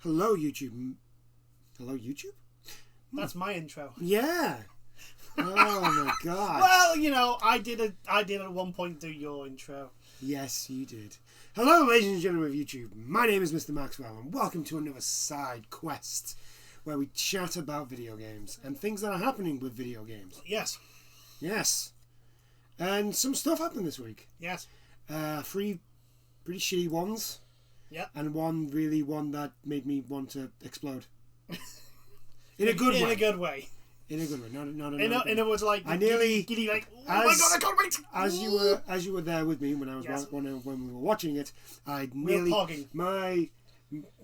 Hello, YouTube. Hello, YouTube? That's my intro. Yeah. Oh my god. Well, you know, I did at one point do your intro. Yes, you did. Hello, ladies and gentlemen of YouTube. My name is Mr. Maxwell, and welcome to another side quest where we chat about video games and things that are happening with video games. Yes. Yes. And some stuff happened this week. Yes. 3 pretty shitty ones. Yep. And one that made me want to explode. In a good way. In a good way. In a good way. Not and it was like I nearly giddy like, oh my god, I can't wait. As you were there with me when I was Yes. when we were watching it, I We were nearly pogging. my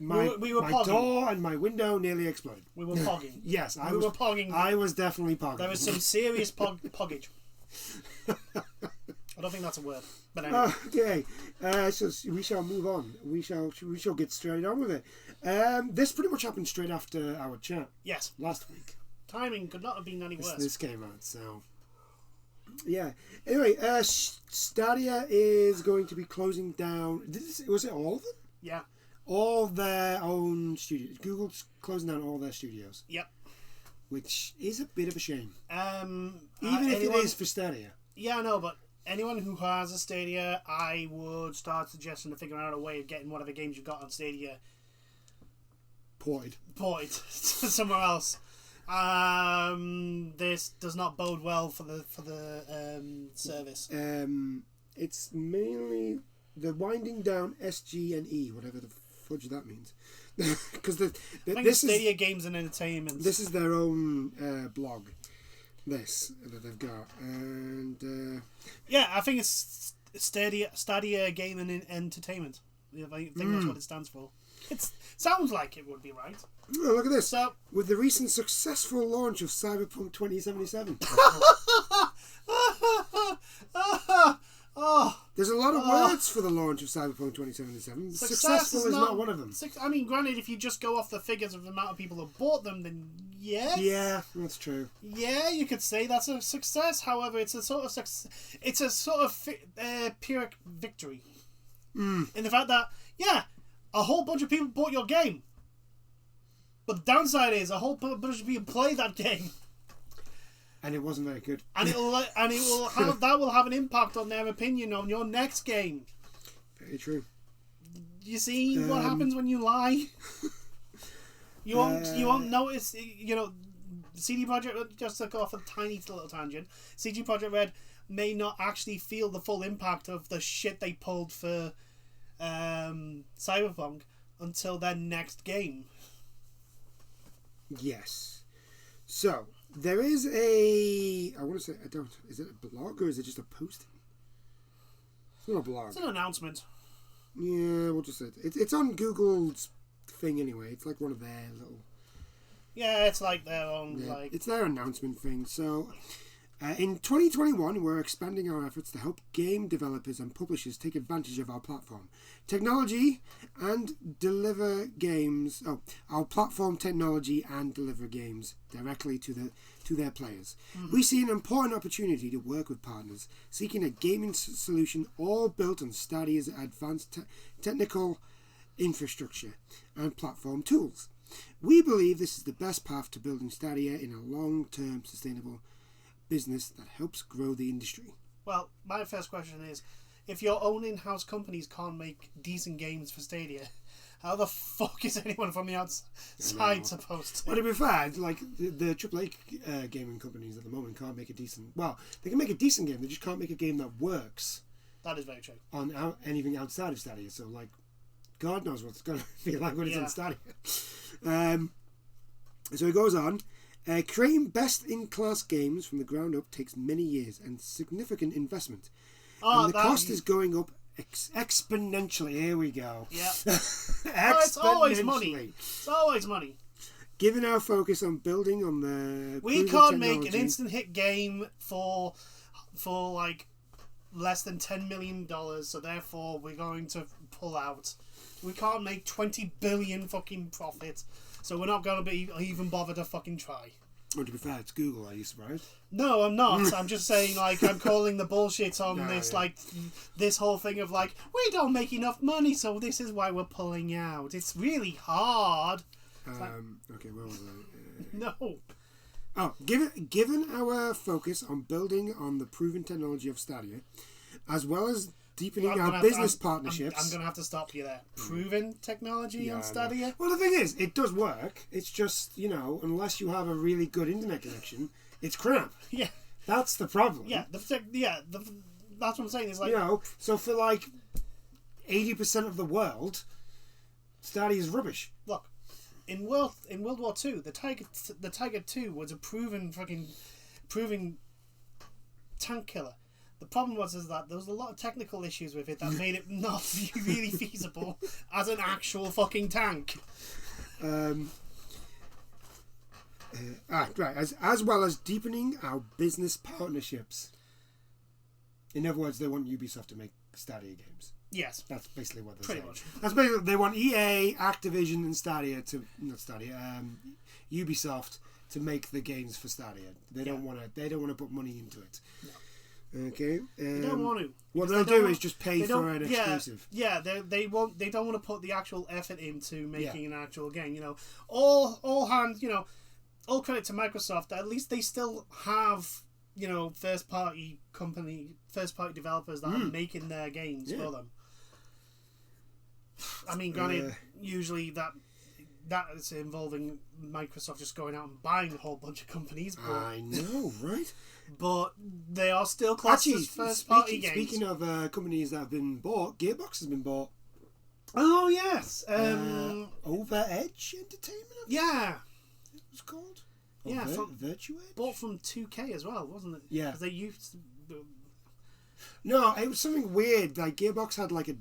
pogging. door and my window nearly exploded. We were pogging. Yes, we were pogging. I was definitely pogging. There was some serious poggage. I don't think that's a word, but anyway. Okay, so we shall move on. We shall get straight on with it. This pretty much happened straight after our chat Yes. last week. Timing could not have been any worse. This came out, so yeah. Anyway, Stadia is going to be closing down. Was it all of them? Yeah. All their own studios. Google's closing down all their studios. Yep. Which is a bit of a shame. Even if it is for Stadia. Yeah, I know, but anyone who has a Stadia, I would start suggesting to figure out a way of getting whatever games you've got on Stadia Ported to somewhere else. This does not bode well for the service. It's mainly the winding down SG and E, whatever the fudge that means. Because I think it's Stadia Games and Entertainment. This is their own blog. This that they've got, and yeah, I think it's Stadia Game and Entertainment. I think that's what it stands for. It sounds like it would be right. Oh, look at this. So, with the recent successful launch of Cyberpunk 2077. There's a lot of words for the launch of Cyberpunk 2077. Successful is not one of them. I mean, granted, if you just go off the figures of the amount of people who bought them, then yes. Yeah, that's true. Yeah, you could say that's a success. However, it's a sort of Pyrrhic victory. In the fact that, yeah, a whole bunch of people bought your game. But the downside is a whole bunch of people play that game. And it wasn't very good. And it will have an impact on their opinion on your next game. Very true. You see what happens when you lie? You won't notice, you know, CD Projekt Red, just to go off a tiny little tangent, CD Projekt Red may not actually feel the full impact of the shit they pulled for Cyberpunk until their next game. Yes. So, there is is it a blog or is it just a posting? It's not a blog. It's an announcement. Yeah, we'll just say it's on Google's thing anyway. It's like one of their little... Yeah, it's like their own, It's their announcement thing. So, in 2021, we're expanding our efforts to help game developers and publishers take advantage of our platform technology and deliver games. Our platform technology and deliver games directly to their players. Mm-hmm. We see an important opportunity to work with partners seeking a gaming solution all built on Stadia's advanced technical infrastructure and platform tools. We believe this is the best path to building Stadia in a long-term sustainable business that helps grow the industry. Well, my first question is, if your own in-house companies can't make decent games for Stadia, how the fuck is anyone from the outside supposed to? Well, to be fair, like the AAA gaming companies at the moment can't make a decent... Well, they can make a decent game, they just can't make a game that works. That is very true. On anything outside of Stadia, so like, God knows what it's going to feel like when it's on Stadia. So it goes on. Creating best-in-class games from the ground up takes many years and significant investment. And the cost is going up exponentially. Here we go. Yeah. Exponentially. It's always money. It's always money. Given our focus on building on the... We can't make an instant hit game for like less than $10 million, so therefore we're going to pull out. We can't make 20 billion fucking profit, so we're not going to be even bother to fucking try. Well, to be fair, it's Google. Are you surprised? No, I'm not. I'm just saying, like, I'm calling the bullshit on No, this, yeah. like, this whole thing of, like, we don't make enough money, so this is why we're pulling out. It's really hard. Okay, where was I? No. Oh, given our focus on building on the proven technology of Stadia, as well as deepening our business partnerships... I'm going to have to stop you there. Proven technology Yeah, on I know. Stadia? Well, the thing is, it does work. It's just, unless you have a really good internet connection, it's crap. Yeah. That's the problem. Yeah, that's what I'm saying. It's like... So for like 80% of the world, Stadia is rubbish. Look, in World War II, the Tiger II was a proven tank killer. The problem was that there was a lot of technical issues with it that made it not really feasible as an actual fucking tank. Right. As well as deepening our business partnerships. In other words, they want Ubisoft to make Stadia games. Yes. That's basically what they're Pretty saying. much. That's basically they want EA, Activision, and Ubisoft to make the games for Stadia. They don't want to put money into it. No. Okay. They don't want to. What they'll do is just pay for an exclusive. Yeah, they don't want to put the actual effort into making an actual game. All hands. All credit to Microsoft. At least they still have first party developers that are making their games for them. I mean, granted, usually that is involving Microsoft just going out and buying a whole bunch of companies. But, I know, right? But they are still classed as first-party games. Speaking of companies that have been bought, Gearbox has been bought. Oh, yes. Over Edge Entertainment, yeah. it was called. Yeah, Virtua Edge? Bought from 2K as well, wasn't it? Yeah. 'Cause they used... No, it was something weird. Like, Gearbox had like a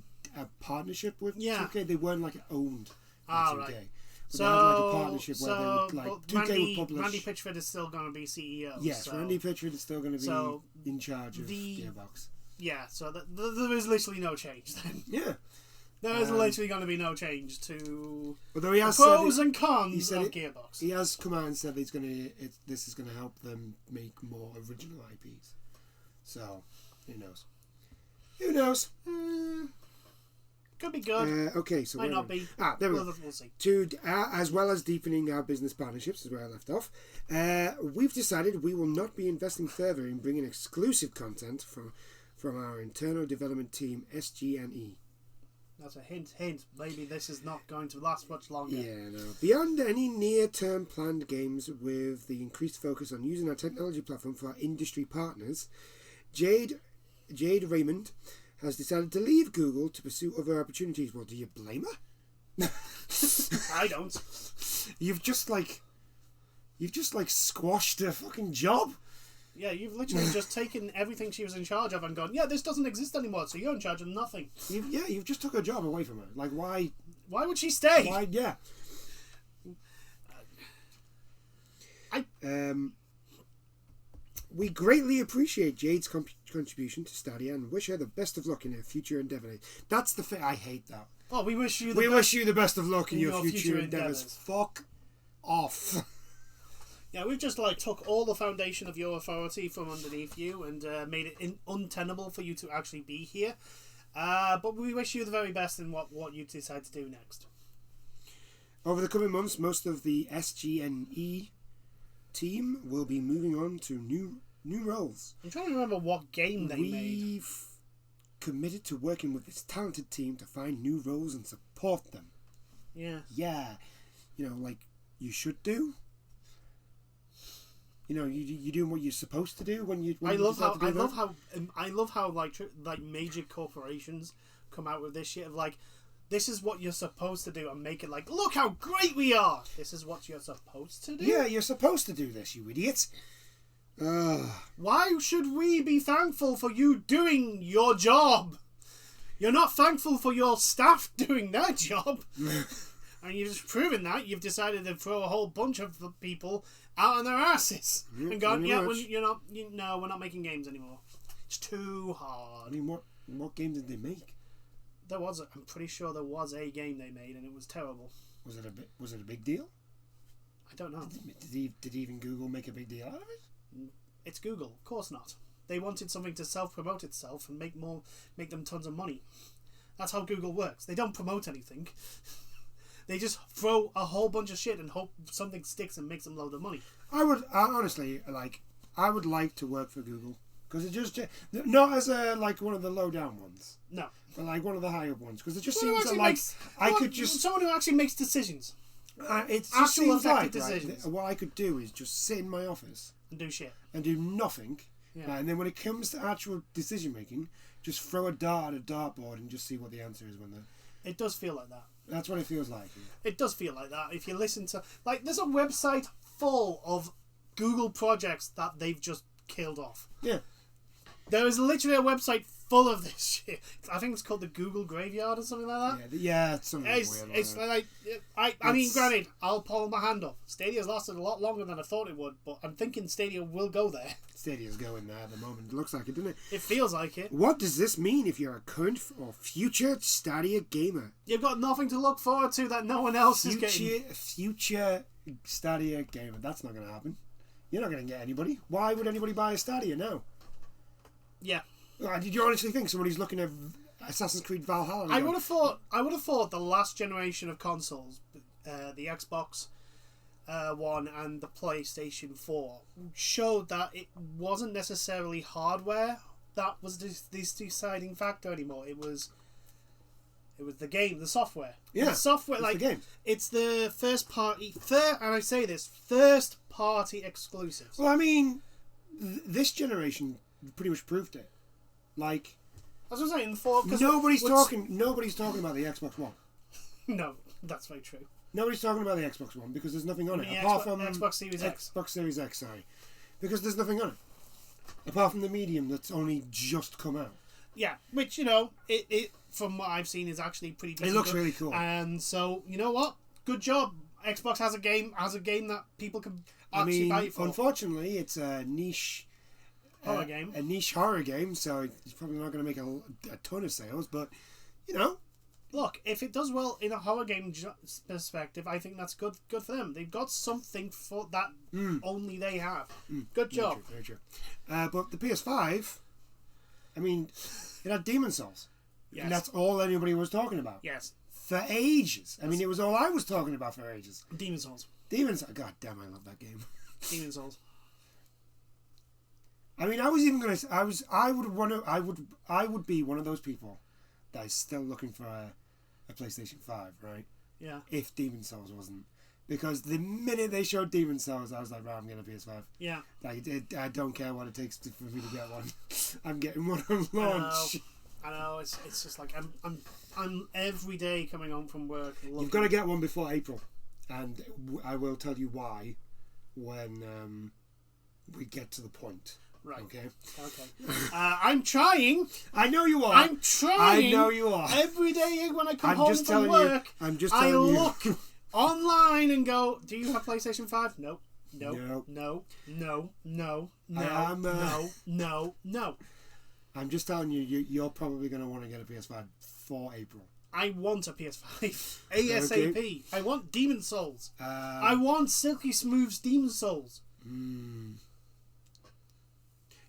partnership with 2K. They weren't like owned by 2K. Right. But they had like a partnership where they would like 2K would publish. Randy Pitchford is still going to be CEO. Yes, so, Randy Pitchford is still going to be in charge of Gearbox. Yeah, so there is literally no change then. Yeah. There is literally going to be no change to Although he has the pros and cons of Gearbox. He has come out and said this is going to help them make more original IPs. So, who knows? Who knows? Could be good. Okay, so might not be. There we go. We'll see. As well as deepening our business partnerships, is where I left off, we've decided we will not be investing further in bringing exclusive content from our internal development team, SGNE. That's a hint. Maybe this is not going to last much longer. Yeah, no. Beyond any near-term planned games, with the increased focus on using our technology platform for our industry partners, Jade Raymond has decided to leave Google to pursue other opportunities. Well, do you blame her? I don't. You've just squashed her fucking job. Yeah, you've literally just taken everything she was in charge of and gone, yeah, this doesn't exist anymore, so you're in charge of nothing. You've just took her job away from her. Like, why? Why would she stay? Why? Yeah. We greatly appreciate Jade's contribution to Stadia and wish her the best of luck in her future endeavours. That's the thing. I hate that. Well, we wish you the best of luck in your future endeavours. Fuck off. Yeah, we've just took all the foundation of your authority from underneath you and made it untenable for you to actually be here. But we wish you the very best in what you decide to do next. Over the coming months, most of the SGNE team will be moving on to new roles. I'm trying to remember what game they made. We've committed to working with this talented team to find new roles and support them. Yeah. Yeah. Like you should do. You're doing what you're supposed to do when you. I love how major corporations come out with this shit of this is what you're supposed to do and make it look how great we are. This is what you're supposed to do. Yeah, you're supposed to do this, you idiot. Why should we be thankful for you doing your job? You're not thankful for your staff doing their job. And you've just proven that. You've decided to throw a whole bunch of people out on their asses and gone, we're not making games anymore. It's too hard. I mean, what game did they make? I'm pretty sure there was a game they made and it was terrible. Was it a big deal? I don't know. Did even Google make a big deal out of it? It's Google, of course not. They wanted something to self-promote itself and make them tons of money. That's how Google works. They don't promote anything. They just throw a whole bunch of shit and hope something sticks and makes them load of money. I would like to work for Google because it just not as one of the low down ones. No, but like one of the higher ones because it just someone seems someone who actually makes decisions. It just seems like decisions. What I could do is just sit in my office and do shit and do nothing. Yeah. Right? And then when it comes to actual decision making, just throw a dart at a dartboard and just see what the answer is when the. It does feel like that. That's what it feels like. It does feel like that. If you listen to there's a website full of Google projects that they've just killed off. Yeah. There is literally a website full of this shit. I think it's called the Google Graveyard or something like that. Yeah, it's something weird. It's like I mean, granted, I'll pull my hand up. Stadia's lasted a lot longer than I thought it would, but I'm thinking Stadia will go there. Stadia's going there at the moment. It looks like it, doesn't it? It feels like it. What does this mean if you're a current or future Stadia gamer? You've got nothing to look forward to that no one else is getting. Future Stadia gamer. That's not going to happen. You're not going to get anybody. Why would anybody buy a Stadia now? Yeah. Did you honestly think somebody's looking at Assassin's Creed Valhalla? I would have thought the last generation of consoles, the Xbox One and the PlayStation 4, showed that it wasn't necessarily hardware that was this deciding factor anymore. It was the game, the software. Yeah, the software, the game. It's the first party, exclusives. Well, I mean, this generation pretty much proved it. Like, as I was saying before, nobody's talking about the Xbox One. No, that's very true. Nobody's talking about the Xbox One because there's nothing on it apart from Xbox Series X. Xbox Series X, sorry, because there's nothing on it apart from the medium that's only just come out. Yeah, which it from what I've seen is actually pretty. It looks really cool, and so you know what? Good job. Xbox has a game that people can actually buy for. Unfortunately, it's a niche. Horror game. A niche horror game, so it's probably not going to make a ton of sales, but Look, if it does well in a horror game perspective, I think that's good for them. They've got something for that only they have. Good job. Very true. But the PS5, I mean, it had Demon's Souls. Yes. And that's all anybody was talking about. Yes. For ages. I mean, it was all I was talking about for ages. Demon's Souls. God damn, I love that game. Demon's Souls. I mean, I was even gonna. I would be one of those people that is still looking for a PlayStation 5, right? Yeah. If Demon's Souls wasn't, because the minute they showed Demon's Souls, I was like, right, I'm getting a PS5. Yeah. Like, I don't care what it takes for me to get one. I'm getting one on launch. I know. It's just like I'm every day coming home from work. You've got to get one before April, and I will tell you why when we get to the point. Right. Okay. I'm trying. I know you are. I'm trying. I know you are. Every day when I come home from work, I look online and go, "Do you have PlayStation 5?" Nope. No. I'm just telling you, you're probably going to want to get a PS5 for April. I want a PS5 ASAP. Okay. I want Demon's Souls. I want Silky Smooth's Demon's Souls.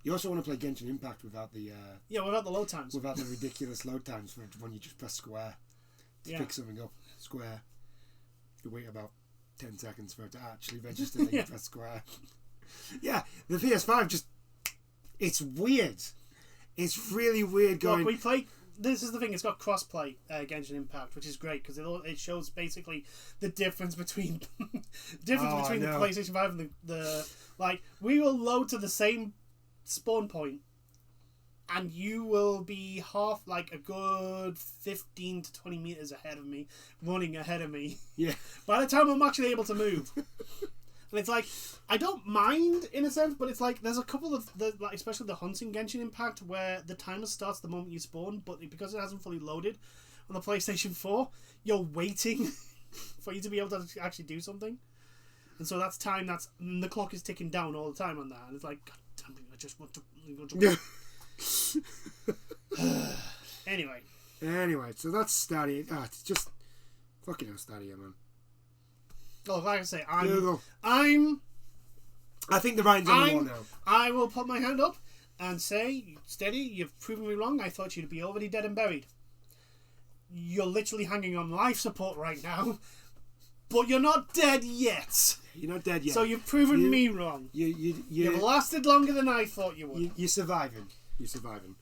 You also want to play Genshin Impact without the without the load times. Without the ridiculous load times for when you just press square to pick something up. Square. You wait about 10 seconds for it to actually register. Then you press square. Yeah, the PS5 it's weird. It's really weird going. Look, we play. This is the thing. It's got cross-play Genshin Impact, which is great because it shows basically the difference between the PlayStation 5 and the we will load to the same spawn point and you will be a good 15 to 20 meters ahead of me, running ahead of me. Yeah. By the time I'm actually able to move. And it's like, I don't mind in a sense, but it's like there's a couple of especially the hunting Genshin Impact where the timer starts the moment you spawn, but because it hasn't fully loaded on the PlayStation 4, you're waiting for you to be able to actually do something. And so that's time the clock is ticking down all the time on that, and it's like, God damn it, I just want to Anyway, so that's Stadia. It's just fucking hell, Stadia, man. Oh, like I say, Google. I'm. I think the writing's on the wall now. I will put my hand up and say, Steady, you've proven me wrong. I thought you'd be already dead and buried. You're literally hanging on life support right now, but you're not dead yet. You're not dead yet. So you've proven me wrong. You've lasted longer than I thought you would. You're surviving. You're surviving.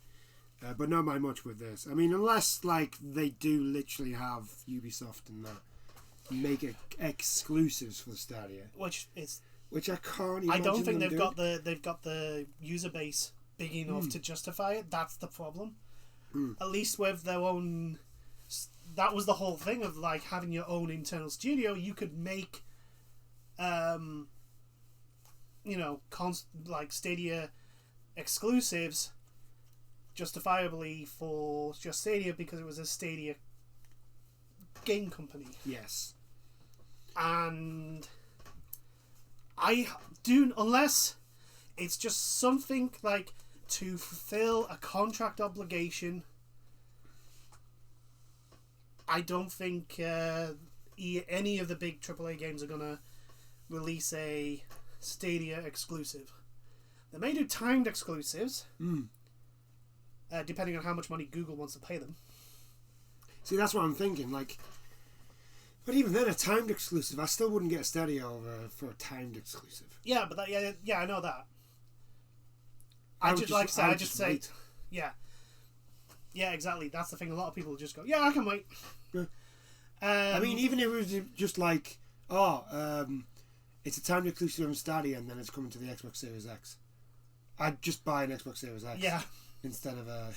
But not by much with this. I mean, unless like they do literally have Ubisoft and that make it exclusives for Stadia, Which I can't imagine. I don't think them they've got the user base big enough to justify it. That's the problem. At least with their own. That was the whole thing of like having your own internal studio. You could make, like Stadia exclusives justifiably for just Stadia because it was a Stadia game company. Yes. And I do, unless it's just something like to fulfill a contract obligation. I don't think any of the big AAA games are going to release a Stadia exclusive. They may do timed exclusives, depending on how much money Google wants to pay them. See, that's what I'm thinking. Like, but even then, a timed exclusive, I still wouldn't get a Stadia over for a timed exclusive. Yeah, but that, I know that. I just say, yeah. Yeah, exactly. That's the thing. A lot of people just go, yeah, I can wait. Yeah. I mean, even if it was just like, it's a timed exclusive on Stadia and then it's coming to the Xbox Series X, I'd just buy an Xbox Series X instead of a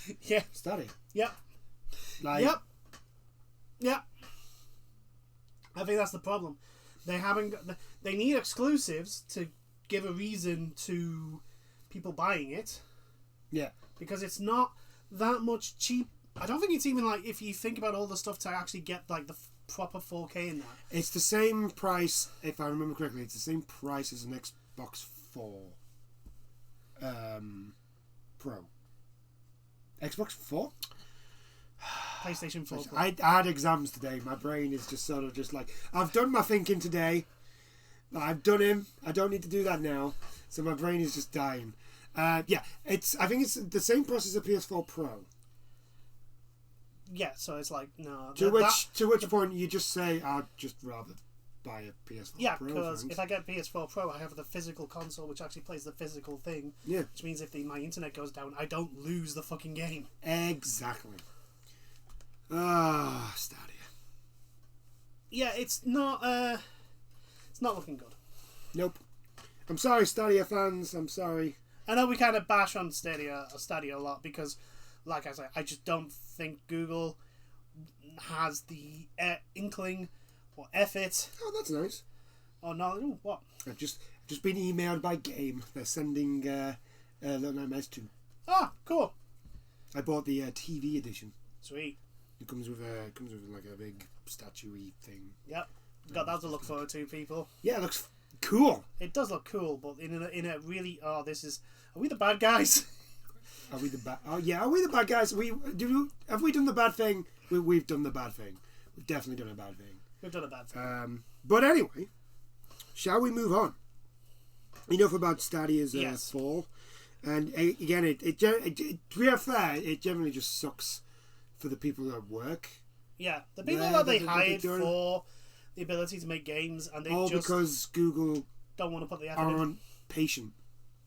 Stadia. Yep. Like, Yep. I think that's the problem. They need exclusives to give a reason to people buying it. Yeah. Because it's not that much cheap. I don't think it's even like, if you think about all the stuff to actually get like the proper 4K in that. It's the same price, if I remember correctly, it's the same price as an Xbox 4 Pro. Xbox 4? PlayStation 4 Pro. I had exams today. My brain is just sort of just like, I've done my thinking today. I've done him. I don't need to do that now. So my brain is just dying. I think it's the same price as a PS4 Pro. Yeah, so it's like, no. To which point you just say, I'd just rather buy a PS4 Pro. Yeah, because if I get PS4 Pro, I have the physical console, which actually plays the physical thing. Yeah. Which means if my internet goes down, I don't lose the fucking game. Exactly. Stadia. Yeah, it's not looking good. Nope. I'm sorry, Stadia fans. I'm sorry. I know we kind of bash on Stadia a lot because, like I said, I just don't think Google has the inkling or effort. Oh, that's nice. Oh no! Ooh, what? I've just been emailed by Game. They're sending Little Nightmares 2. Ah, cool. I bought the TV edition. Sweet. It comes with like a big statue-y thing. Yep. Got that to look forward to, people. Yeah, it looks cool. It does look cool, but in a really are we the bad guys? Are we the bad? Oh yeah, are we the bad guys? Have we done the bad thing? We've done the bad thing. We've definitely done a bad thing. We've done a bad thing. But anyway, shall we move on? Enough about Stadia's fall. And again, to be fair, it generally just sucks for the people that work. Yeah, the people that they hired for the ability to make games, and they just because Google don't want to put the effort aren't patient.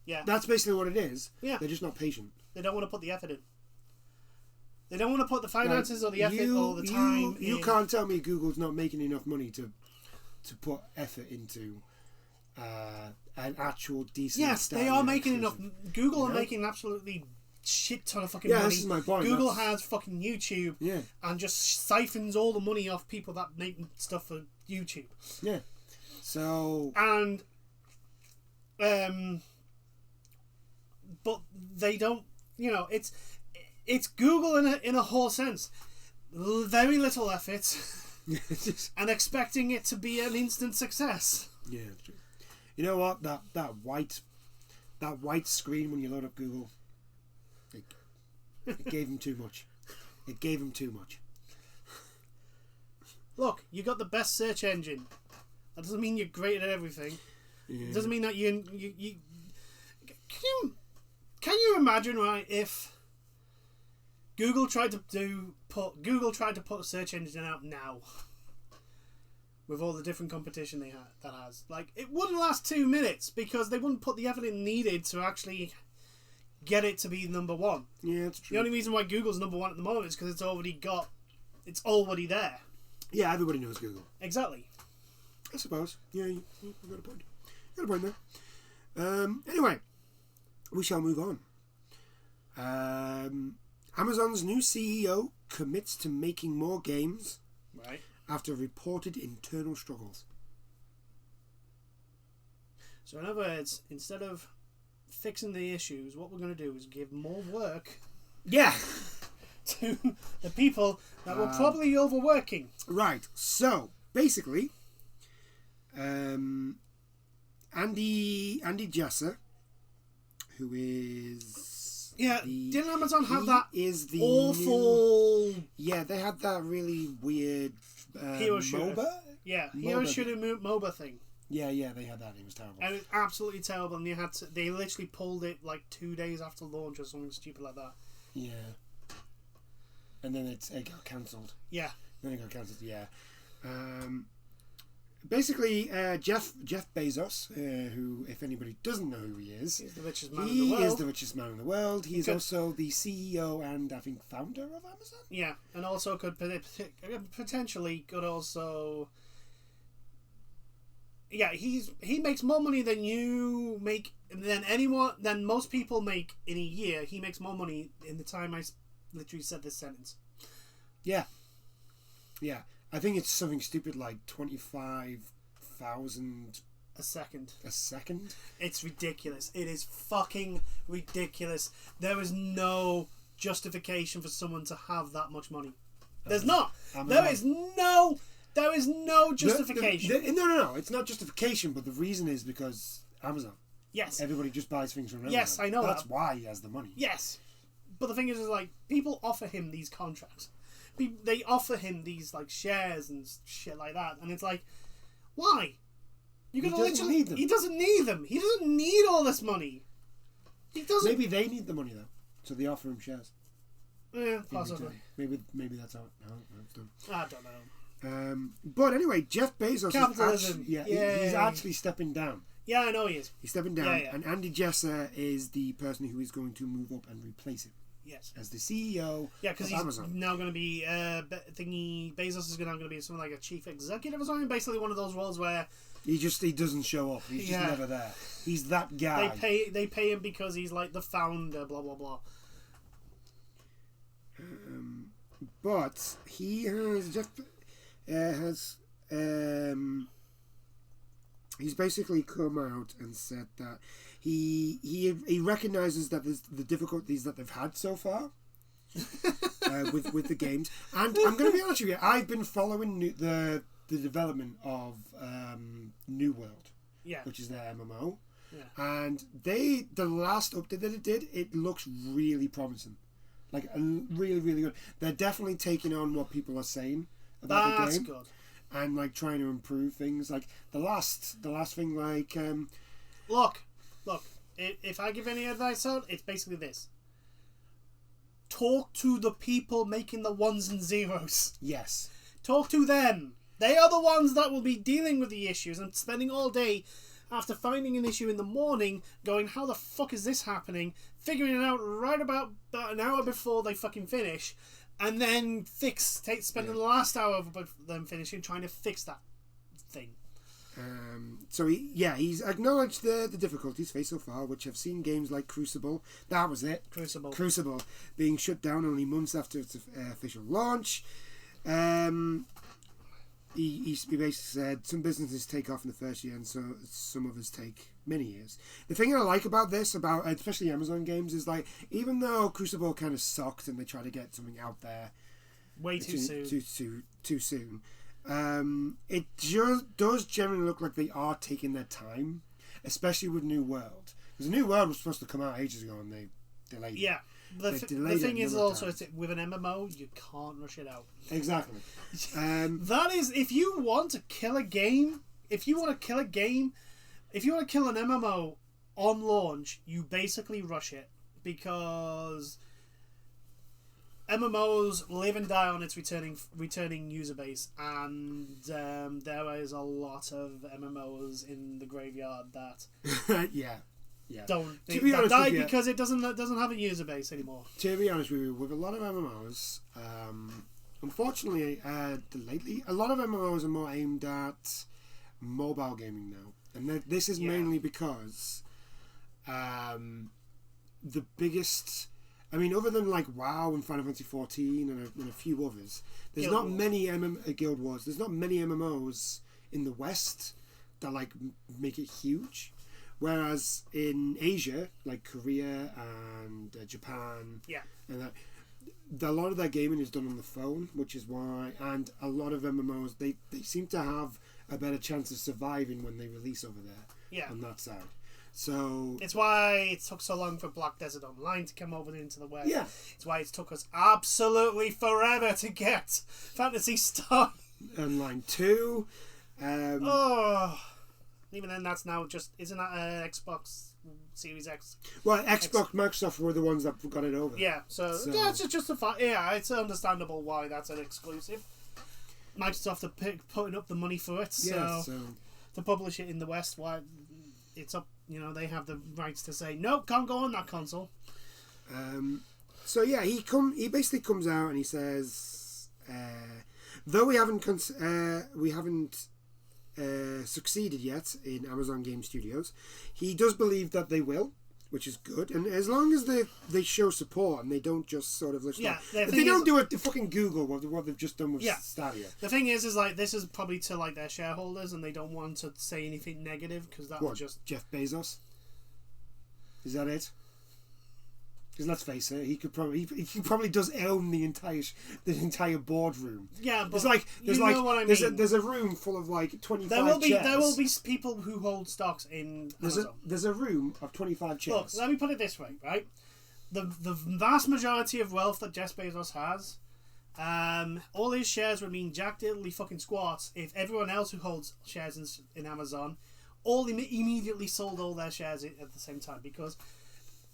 Yeah, that's basically what it is. Yeah, they're just not patient. They don't want to put the effort in. They don't want to put the finances or the effort or the time. You can't tell me Google's not making enough money to put effort into an actual decent. Yes, they are making enough. Google are making absolutely shit ton of fucking money. This is my point. Google has fucking YouTube, and just siphons all the money off people that make stuff for YouTube. Yeah. So and but they don't. You know, it's Google in a whole sense. Very little effort, and expecting it to be an instant success. Yeah. You know what? That white screen when you load up Google. It gave him too much. It gave him too much. Look, you got the best search engine. That doesn't mean you're great at everything. Yeah. It doesn't mean that you can you imagine, right, if Google tried to put a search engine out now with all the different competition that has. Like, it wouldn't last 2 minutes because they wouldn't put the effort in needed to actually get it to be number one. Yeah, that's true. The only reason why Google's number one at the moment is because it's already there. Yeah, everybody knows Google. Exactly. I suppose. Yeah, you've got a point. Got a point there. Anyway, we shall move on. Amazon's new CEO commits to making more games Right. after reported internal struggles. So in other words, instead of fixing the issues, what we're going to do is give more work Yeah. to the people that were probably overworking. Right. So basically, Andy Jesser, who is didn't Amazon have that is the awful yeah, they had that really weird hero shooter. MOBA. Yeah, hero shooter MOBA thing, Yeah, they had that. It was terrible. and it's absolutely terrible. And they literally pulled it like 2 days after launch or something stupid like that. Yeah. And then it got cancelled. Yeah. Then it got cancelled. Yeah. Basically, Jeff Bezos, who, if anybody doesn't know who he is, He's the richest man in the world. He is the richest man in the world. He is also the CEO and, I think, founder of Amazon. Yeah, and also potentially could also. Yeah, he makes more money than you make than most people make in a year. He makes more money in the time I literally said this sentence. Yeah. Yeah. I think it's something stupid like 25,000 A second. a second. It's ridiculous. It is fucking ridiculous. There is no justification for someone to have that much money. There's not. Amazon. There is no justification. No. It's not justification, but the reason is because Amazon. Yes. Everybody just buys things from Amazon. Yes, I know That's that. why he has the money. Yes. But the thing is like, people offer him these contracts. They offer him these, like, shares and shit like that. And it's like, why? He doesn't need them. He doesn't need them. He doesn't need all this money. He doesn't. Maybe they need the money, though. So they offer him shares. Yeah, possibly. Maybe that's how it's done. I don't know. But anyway, Jeff Bezos Capitalism. he's actually stepping down. Yeah, I know he is. He's stepping down, Yeah. and Andy Jesser is the person who is going to move up and replace him Yes. as the CEO because of he's Amazon. now going to be Bezos is now going to be something like a chief executive or something. Basically, one of those roles where He doesn't show up. He's just never there. He's that guy. they pay him because he's like the founder. Blah blah blah. But he he's basically come out and said that he recognizes that there's the difficulties that they've had so far with the games. And I'm going to be honest with you, I've been following the development of New World, which is their MMO. Yeah. And the last update that it did, it looks really promising. Like, really, really good. They're definitely taking on what people are saying about the game. That's good. And, like, trying to improve things. Like, the last thing, like... Look. If I give any advice out, it's basically this. Talk to the people making the ones and zeros. Yes. Talk to them. They are the ones that will be dealing with the issues and spending all day after finding an issue in the morning going, how the fuck is this happening? Figuring it out right about an hour before they fucking finish. And then spending the last hour of them finishing trying to fix that thing. So he's acknowledged the difficulties faced so far, which have seen games like Crucible. That was it. Crucible being shut down only months after its official launch. He basically said some businesses take off in the first year, and so some others take many years. The thing I like about this, especially Amazon games, is like even though Crucible kind of sucked and they try to get something out there way too soon, it just does generally look like they are taking their time, especially with New World, because New World was supposed to come out ages ago and they delayed it. Yeah. The thing is also, with an MMO, you can't rush it out. Exactly. That is, if you want to kill a game if you want to kill a game, if you want to kill an MMO on launch, you basically rush it, because MMOs live and die on its returning user base, and there is a lot of MMOs in the graveyard that yeah. die because it doesn't have a user base anymore. To be honest with you, with a lot of MMOs, unfortunately, lately, a lot of MMOs are more aimed at mobile gaming now, and this is mainly because the biggest. I mean, other than like WoW and Final Fantasy 14 and a few others, there's not many Guild Wars. There's not many MMOs in the West that like make it huge. Whereas in Asia, like Korea and Japan, and a lot of their gaming is done on the phone, which is why, and a lot of MMOs they seem to have a better chance of surviving when they release over there. Yeah, on that side. So it's why it took so long for Black Desert Online to come over into the West. Yeah, it's why it took us absolutely forever to get Phantasy Star Online 2. Even then, that's now just isn't that Xbox Series X? Well, Microsoft were the ones that got it over. Yeah, so yeah, it's just a fact. Yeah, it's understandable why that's an exclusive. Microsoft are putting up the money for it, so to publish it in the West, why it's up. You know, they have the rights to say no, can't go on that console. So yeah, he basically comes out and he says, though we haven't succeeded yet in Amazon Game Studios, he does believe that they will, which is good. And as long as they show support and they don't just sort of if they don't do it to fucking Google what they've just done with Stadia. The thing is like this is probably to like their shareholders, and they don't want to say anything negative because that would just Jeff Bezos. Is that it? Because let's face it, he probably does own the entire boardroom. Yeah, but there's a room full of like 25 chairs. There will be people who hold stocks in Amazon. There's a room of 25 chairs. Look, let me put it this way, right? The vast majority of wealth that Jeff Bezos has, all his shares would mean jack diddly fucking squats if everyone else who holds shares in Amazon all immediately sold all their shares at the same time, because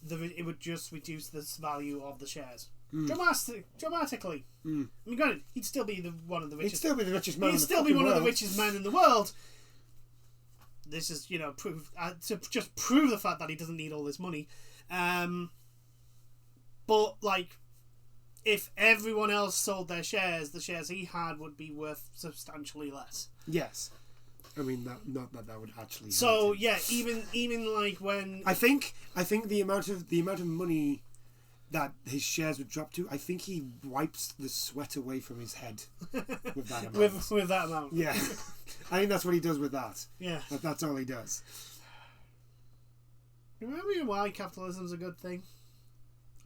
it would just reduce the value of the shares dramatically. I mean, granted, he'd still be one of the richest. He'd still be the richest man. He'd still be one of the richest men in the world. This is, proof to just prove the fact that he doesn't need all this money. But like, if everyone else sold their shares, the shares he had would be worth substantially less. Yes. I mean, not that would actually. So yeah, even like when I think the amount of money that his shares would drop to, I think he wipes the sweat away from his head with that amount. with that amount. Yeah, I think that's what he does with that. Yeah, that's all he does. Remember why capitalism's a good thing?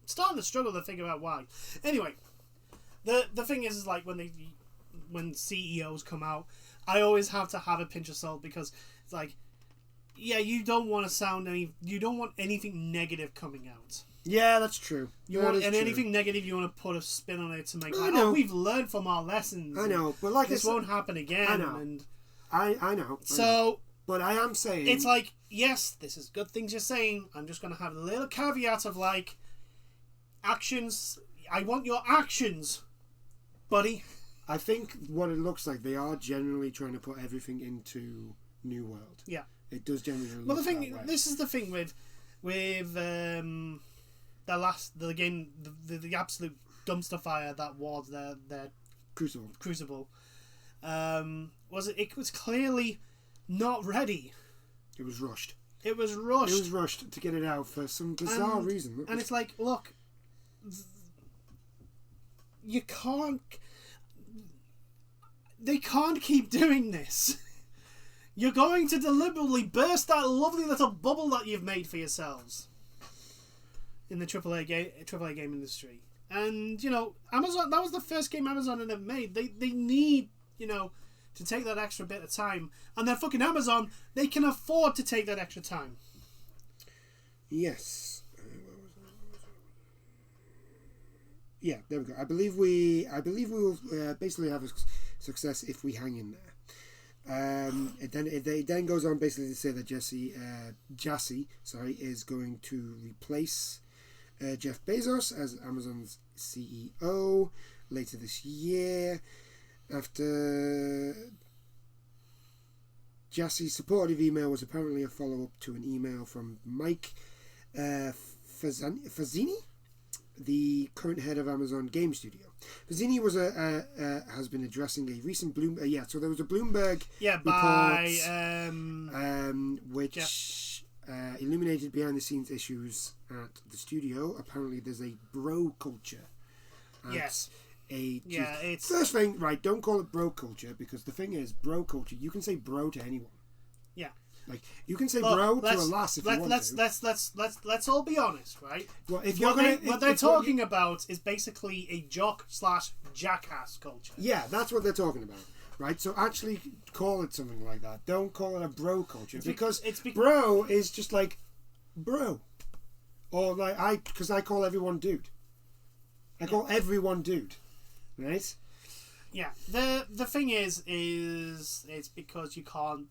I'm starting to struggle to figure out why. Anyway, the thing is like when CEOs come out, I always have to have a pinch of salt, because it's like, yeah, you don't want anything negative coming out. Yeah, that's true. Anything negative, you want to put a spin on it to make we've learned from our lessons. I know, but like this won't happen again. I know. And I know. So, but I am saying it's like, yes, this is good things you're saying. I'm just going to have a little caveat of like actions. I want your actions, buddy. I think what it looks like, they are generally trying to put everything into New World. Yeah, it does generally. Well, this is the thing with the game, the absolute dumpster fire that was their Crucible. It was clearly not ready. It was rushed. It was rushed to get it out for some bizarre reason. And it's like, look, you can't. They can't keep doing this. You're going to deliberately burst that lovely little bubble that you've made for yourselves in the AAA game industry. And, Amazon, that was the first game Amazon had ever made. They need, to take that extra bit of time. And they're fucking Amazon. They can afford to take that extra time. Yes. Yeah, there we go. I believe we will basically have a success if we hang in there. It then goes on basically to say that Jassy is going to replace Jeff Bezos as Amazon's CEO later this year. After Jassy's supportive email was apparently a follow-up to an email from Mike Fazzini, the current head of Amazon Game Studio. Fazzini has been addressing a recent Bloomberg. So there was a Bloomberg report which illuminated behind-the-scenes issues at the studio. Apparently, there's a bro culture. Yes. It's first thing, right? Don't call it bro culture, because the thing is, bro culture. You can say bro to anyone. Yeah. Like, you can say bro to a lass if you want to. Let's all be honest, right? Well, what they're talking about is basically a jock/jackass culture. Yeah, that's what they're talking about, right? So actually call it something like that. Don't call it a bro culture, because bro is just like bro, or like because I call everyone dude. I call everyone dude, right? Yeah. The thing is it's because you can't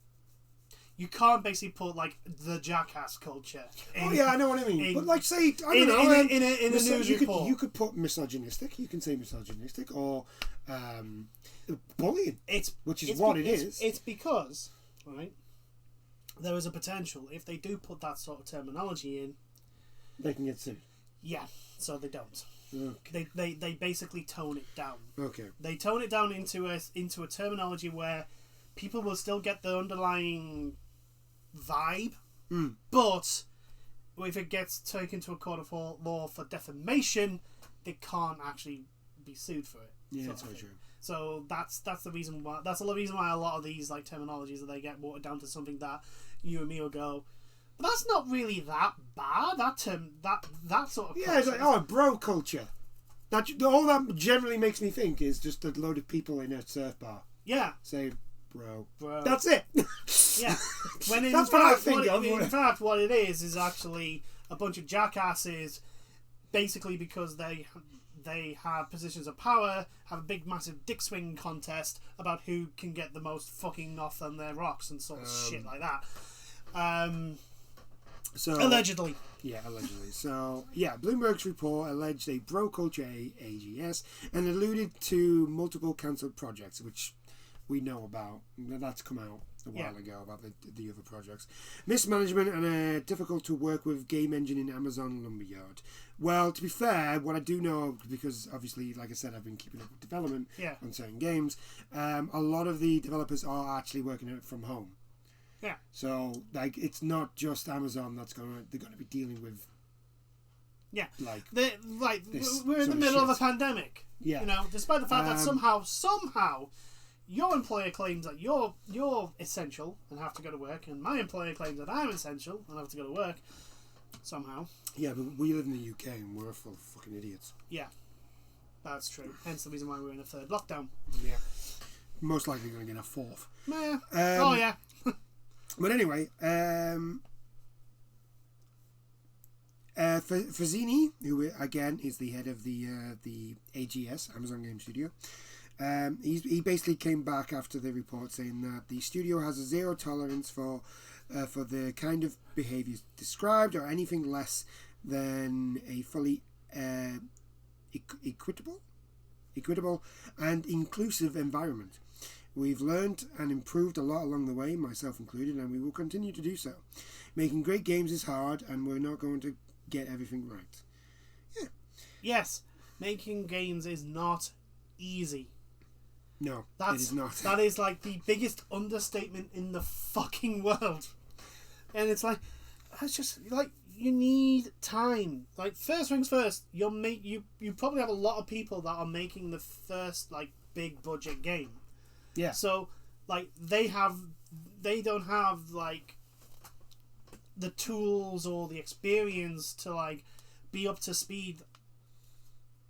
basically put like the jackass culture. I know what I mean. But like, say, I don't know, in a news report. You could put misogynistic. You can say misogynistic or bullying, which is what it is. It's because, right, there is a potential if they do put that sort of terminology in, they can get sued. Yeah, so they don't. Okay. They basically tone it down. Okay. They tone it down into a terminology where people will still get the underlying vibe, but if it gets taken to a court of law for defamation, they can't actually be sued for it. Yeah, that's very true. So that's the reason why. That's the reason why a lot of these like terminologies that they get watered down to something that you and me will go, but that's not really that bad. That term, that sort of it's like bro culture. That all that generally makes me think is just a load of people in a surf bar. Yeah. Say bro. That's it. Yeah. When that's what I think of. In fact, what it is actually a bunch of jackasses, basically because they have positions of power, have a big massive dick swing contest about who can get the most fucking off on their rocks and sort of shit like that. So allegedly. Yeah, allegedly. So, Bloomberg's report alleged a bro culture AGS and alluded to multiple cancelled projects, which we know about. That's come out a while ago about the other projects. Mismanagement and difficult to work with game engine in Amazon Lumberyard. Well, to be fair, what I do know, because obviously, like I said, I've been keeping up with development on certain games, a lot of the developers are actually working from home. Yeah. So, like, it's not just Amazon they're going to be dealing with. Yeah. We're in the middle of a pandemic. Yeah. You know, despite the fact that somehow your employer claims that you're essential and have to go to work, and my employer claims that I'm essential and have to go to work. Somehow. Yeah, but we live in the UK and we're full of fucking idiots. Yeah. That's true. Hence the reason why we're in a third lockdown. Yeah. Most likely going to get a fourth. Yeah. But anyway, Fazzini, who again is the head of the AGS, Amazon Game Studio, he basically came back after the report saying that the studio has a zero tolerance for the kind of behaviours described or anything less than a fully equitable and inclusive environment. We've learned and improved a lot along the way, myself included, and we will continue to do so. Making great games is hard, and we're not going to get everything right. Yeah. Yes, making games is not easy. No, it is not. That is like the biggest understatement in the fucking world. And it's like, that's just like, you need time. Like, first things first, you probably have a lot of people that are making the first like big budget game. Yeah. So, like, they don't have, like, the tools or the experience to, like, be up to speed.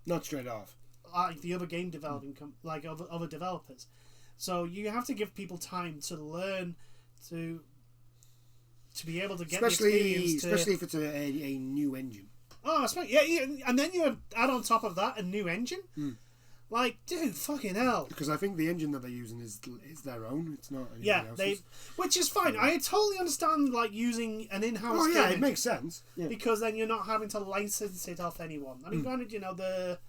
Not straight off. Like the other game developing, like, other developers. So, you have to give people time to learn, to be able to get the experience. Especially if it's a new engine. Oh, yeah, and then you add on top of that a new engine. Like, dude, fucking hell. Because I think the engine that they're using is their own. It's not anybody Yeah, else's. which is fine. I totally understand, like, using an in-house Oh yeah, game it makes sense. Yeah. because then you're not having to license it off anyone. I mean, granted, you know, the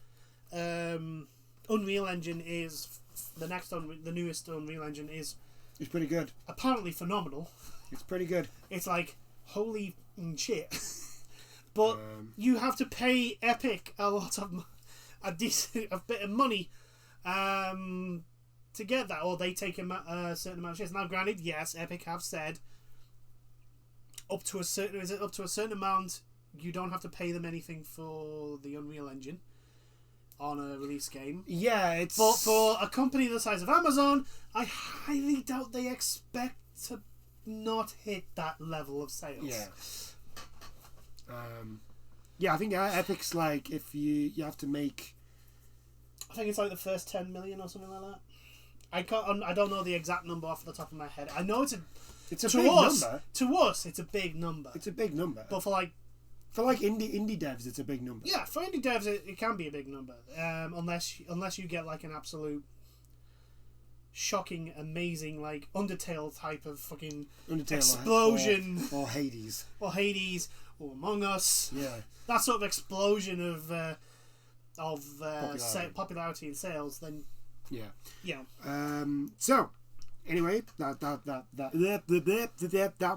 Unreal Engine is the newest Unreal Engine is It's pretty good. apparently phenomenal. It's pretty good. It's like holy shit, but you have to pay Epic a bit of money to get that, or they take a certain amount of shares. Now, granted, yes, Epic have said up to a certain amount, you don't have to pay them anything for the Unreal Engine on a release game. Yeah, it's. But for a company the size of Amazon, I highly doubt they expect to not hit that level of sales. Yeah. Yeah, I think Epic's like if you have to make. I think it's like the first 10 million or something like that. I don't know the exact number off the top of my head. I know it's a big number. To us, it's a big number. It's a big number. But for indie devs, it's a big number. yeah, for indie devs, it can be a big number. Unless you get like an absolute shocking, amazing, like Undertale type of fucking explosion, or Hades, or Among Us. Yeah, that sort of explosion of popularity and sales. Then yeah. So anyway, that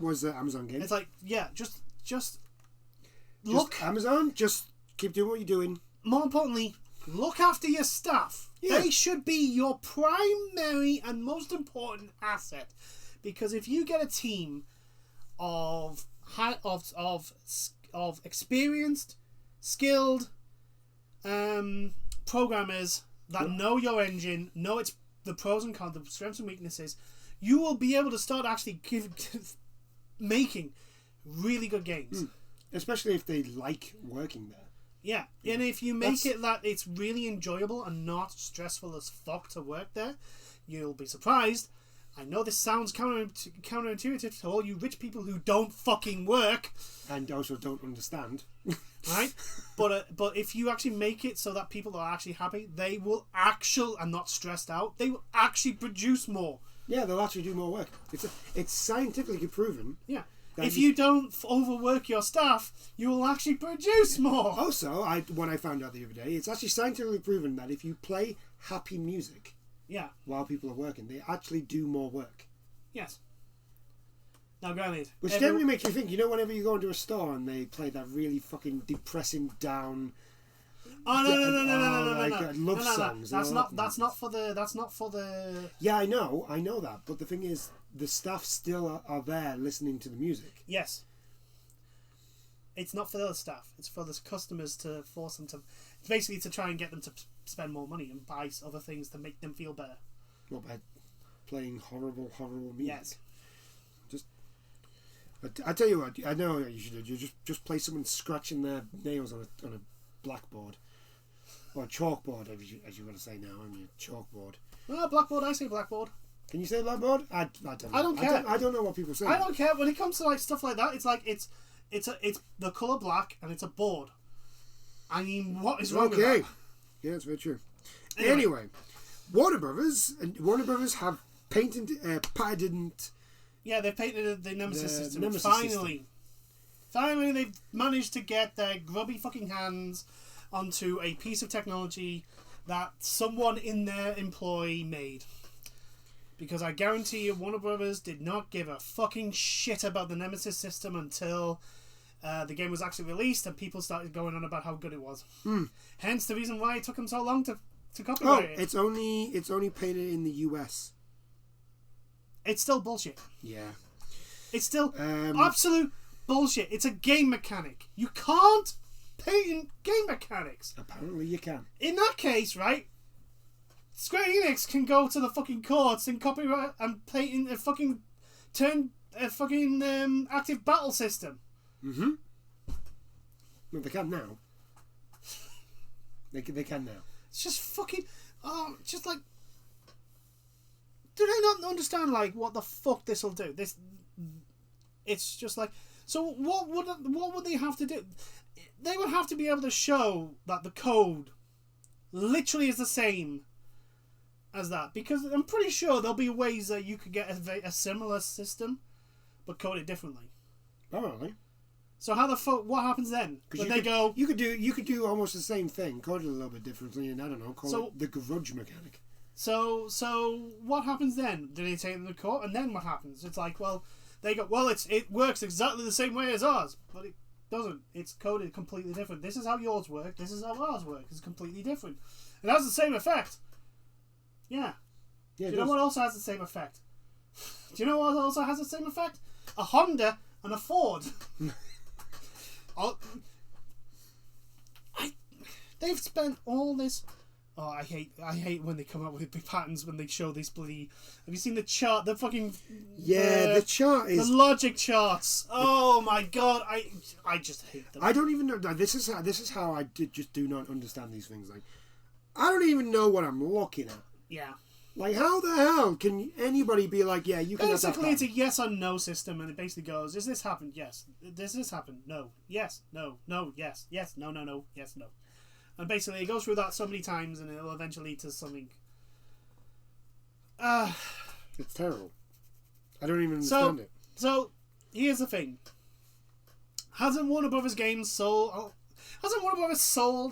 was an Amazon game. It's like just look, Amazon, just keep doing what you're doing. More importantly, look after your staff. Yeah. They should be your primary and most important asset, because if you get a team of experienced, skilled programmers that know your engine, know the pros and cons, the strengths and weaknesses, you will be able to start actually making really good games. Especially if they like working there. Yeah, and if you make it that it's really enjoyable and not stressful as fuck to work there, you'll be surprised. I know this sounds counterintuitive to all you rich people who don't fucking work. And also don't understand. Right? But if you actually make it so that people are actually happy, they will and not stressed out, they will actually produce more. Yeah, they'll actually do more work. It's scientifically proven. Yeah. If you don't overwork your staff, you will actually produce more. Also, what I found out the other day, it's actually scientifically proven that if you play happy music while people are working, they actually do more work. Yes. Now, granted... Which generally makes you think, whenever you go into a store and they play that really fucking depressing down... Oh, no. Love songs. That's not for the... Yeah, I know that. But the thing is, the staff still are there listening to the music. Yes. It's not for the staff. It's for the customers to force them to... It's basically to try and get them to spend more money and buy other things to make them feel better. What, by playing horrible music? Yes. I tell you what, I know what you should do. You just play someone scratching their nails on a blackboard. Or a chalkboard, as you want to say now. I mean, chalkboard. No, blackboard, I say blackboard. Can you say blackboard? I don't know. I don't care. I don't know what people say. I don't care. When it comes to like stuff like that, it's like it's the colour black and it's a board. I mean, what is wrong with that? Yeah, it's very true. Anyway, Warner Brothers have patented. Yeah, they patented the Nemesis system. Nemesis Finally, they've managed to get their grubby fucking hands onto a piece of technology that someone in their employ made. Because I guarantee you, Warner Brothers did not give a fucking shit about the Nemesis system until the game was actually released and people started going on about how good it was. Hence the reason why it took them so long to copyright it. It's only painted in the US. It's still bullshit. Yeah. It's still absolute bullshit. It's a game mechanic. You can't patent game mechanics. Apparently you can. In that case, right, Square Enix can go to the fucking courts and copyright and patent a fucking active battle system. Mm-hmm. Well, they can now. They can now. It's just fucking... just like... Do they not understand, like, what the fuck this will do? It's just like... So what would they have to do? They would have to be able to show that the code literally is the same as that, because I'm pretty sure there'll be ways that you could get a similar system, but code it differently. Probably. So how the fuck? What happens then? When you could do almost the same thing, code it a little bit differently, and I don't know, call it the grudge mechanic. So what happens then? Do they take them to court, and then what happens? It's like, well, they go, well, it works exactly the same way as ours, but it doesn't. It's coded completely different. This is how yours work. This is how ours work. It's completely different. It has the same effect. Yeah. Do you know what also has the same effect? Do you know what also has the same effect? A Honda and a Ford. They've spent all this. Oh, I hate when they come up with big patterns when they show this bloody. Have you seen the chart? The fucking. Yeah, the chart is. The logic charts. Oh my god, I just hate them. I don't even know. This is how I just do not understand these things. Like, I don't even know what I'm looking at. Yeah. Like, how the hell can anybody be like, yeah, you can basically, it's a yes or no system, and it basically goes, "Is this happened? Yes. Does this happen? No. Yes. No. No. Yes. Yes. No. No. No. Yes. No." And basically, it goes through that so many times, and it'll eventually lead to something. It's terrible. I don't even understand it. So here's the thing: hasn't Warner Brothers Games sold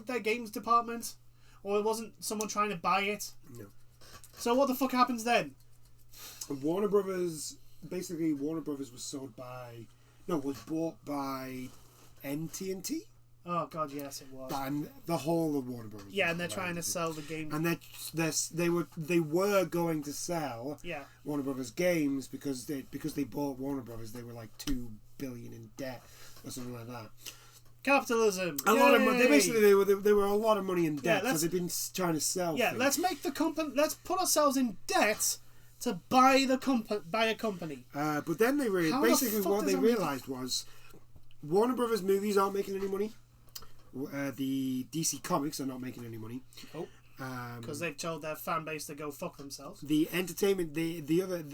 their games department, or wasn't someone trying to buy it? No. So what the fuck happens then? Warner Brothers was bought by NT&T. Oh god, yes, it was. And the whole of Warner Brothers. Yeah, and they're trying to sell the game. And they were going to sell Warner Brothers Games because they bought Warner Brothers. They were like $2 billion in debt or something like that. Capitalism. A lot of money. Basically, they were a lot of money in debt, so they've been trying to sell. Yeah, things. let's make the company. Let's put ourselves in debt to buy a company. But then they what they realized was Warner Brothers movies aren't making any money. The DC Comics are not making any money. Oh. Because they've told their fan base to go fuck themselves. The entertainment, the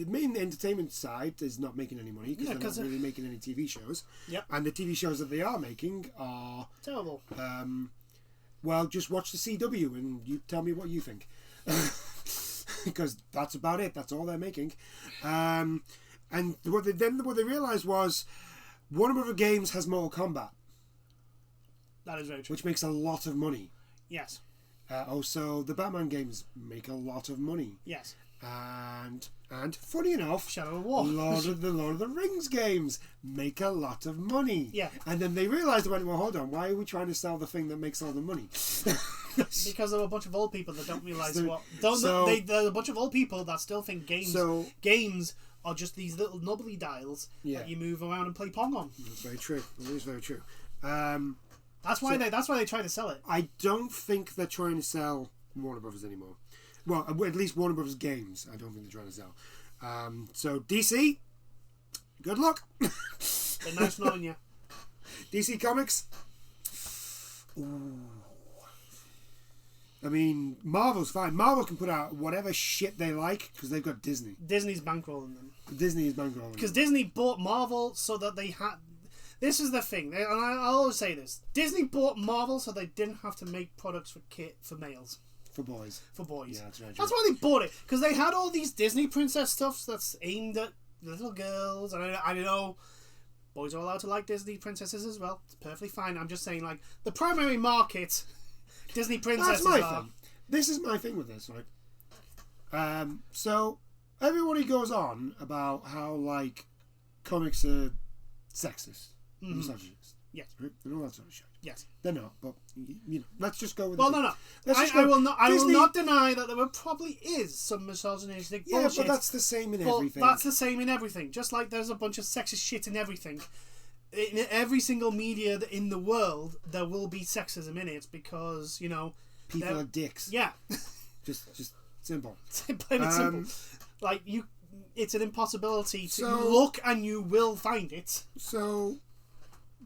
main entertainment side is not making any money because they're not really making any TV shows. Yep. And the TV shows that they are making are terrible. Well, just watch the CW and you tell me what you think, because that's about it. That's all they're making. And what they realized was Warner Brothers Games has Mortal Kombat. That is very true. Which makes a lot of money. Yes. Also, the Batman games make a lot of money. Yes. And funny enough, Shadow of War. Lord of the Rings games make a lot of money. Yeah. And then they realised, well, hold on, why are we trying to sell the thing that makes all the money? Because there are a bunch of old people that don't realise there are a bunch of old people that still think games are just these little knobbly dials that you move around and play Pong on. That's very true. It is very true. That's why they try to sell it. I don't think they're trying to sell Warner Brothers anymore. Well, at least Warner Brothers Games, I don't think they're trying to sell. So DC, good luck. Been nice knowing you. DC Comics. Ooh. I mean, Marvel's fine. Marvel can put out whatever shit they like because they've got Disney. Disney's bankrolling them. Disney is bankrolling. Because Disney bought Marvel so that they had. This is the thing, and I always say this: Disney bought Marvel so they didn't have to make products for males. For boys. Yeah, that's right. That's why they bought it, because they had all these Disney princess stuffs that's aimed at little girls. And I know boys are allowed to like Disney princesses as well. It's perfectly fine. I'm just saying, like, the primary market, Disney princesses That's my thing. This is my thing with this, right? So everybody goes on about how, like, comics are sexist. Misogynist. Yes. Right? And all that sort of shit. Yes. They're not, but let's just go with no. I will not deny that there probably is some misogynistic bullshit. Yeah, but that's the same in everything. That's the same in everything. Just like there's a bunch of sexist shit in everything. In every single media in the world, there will be sexism in it because, people are dicks. Yeah. just simple. Plain and simple. Like, it's an impossibility to look and you will find it.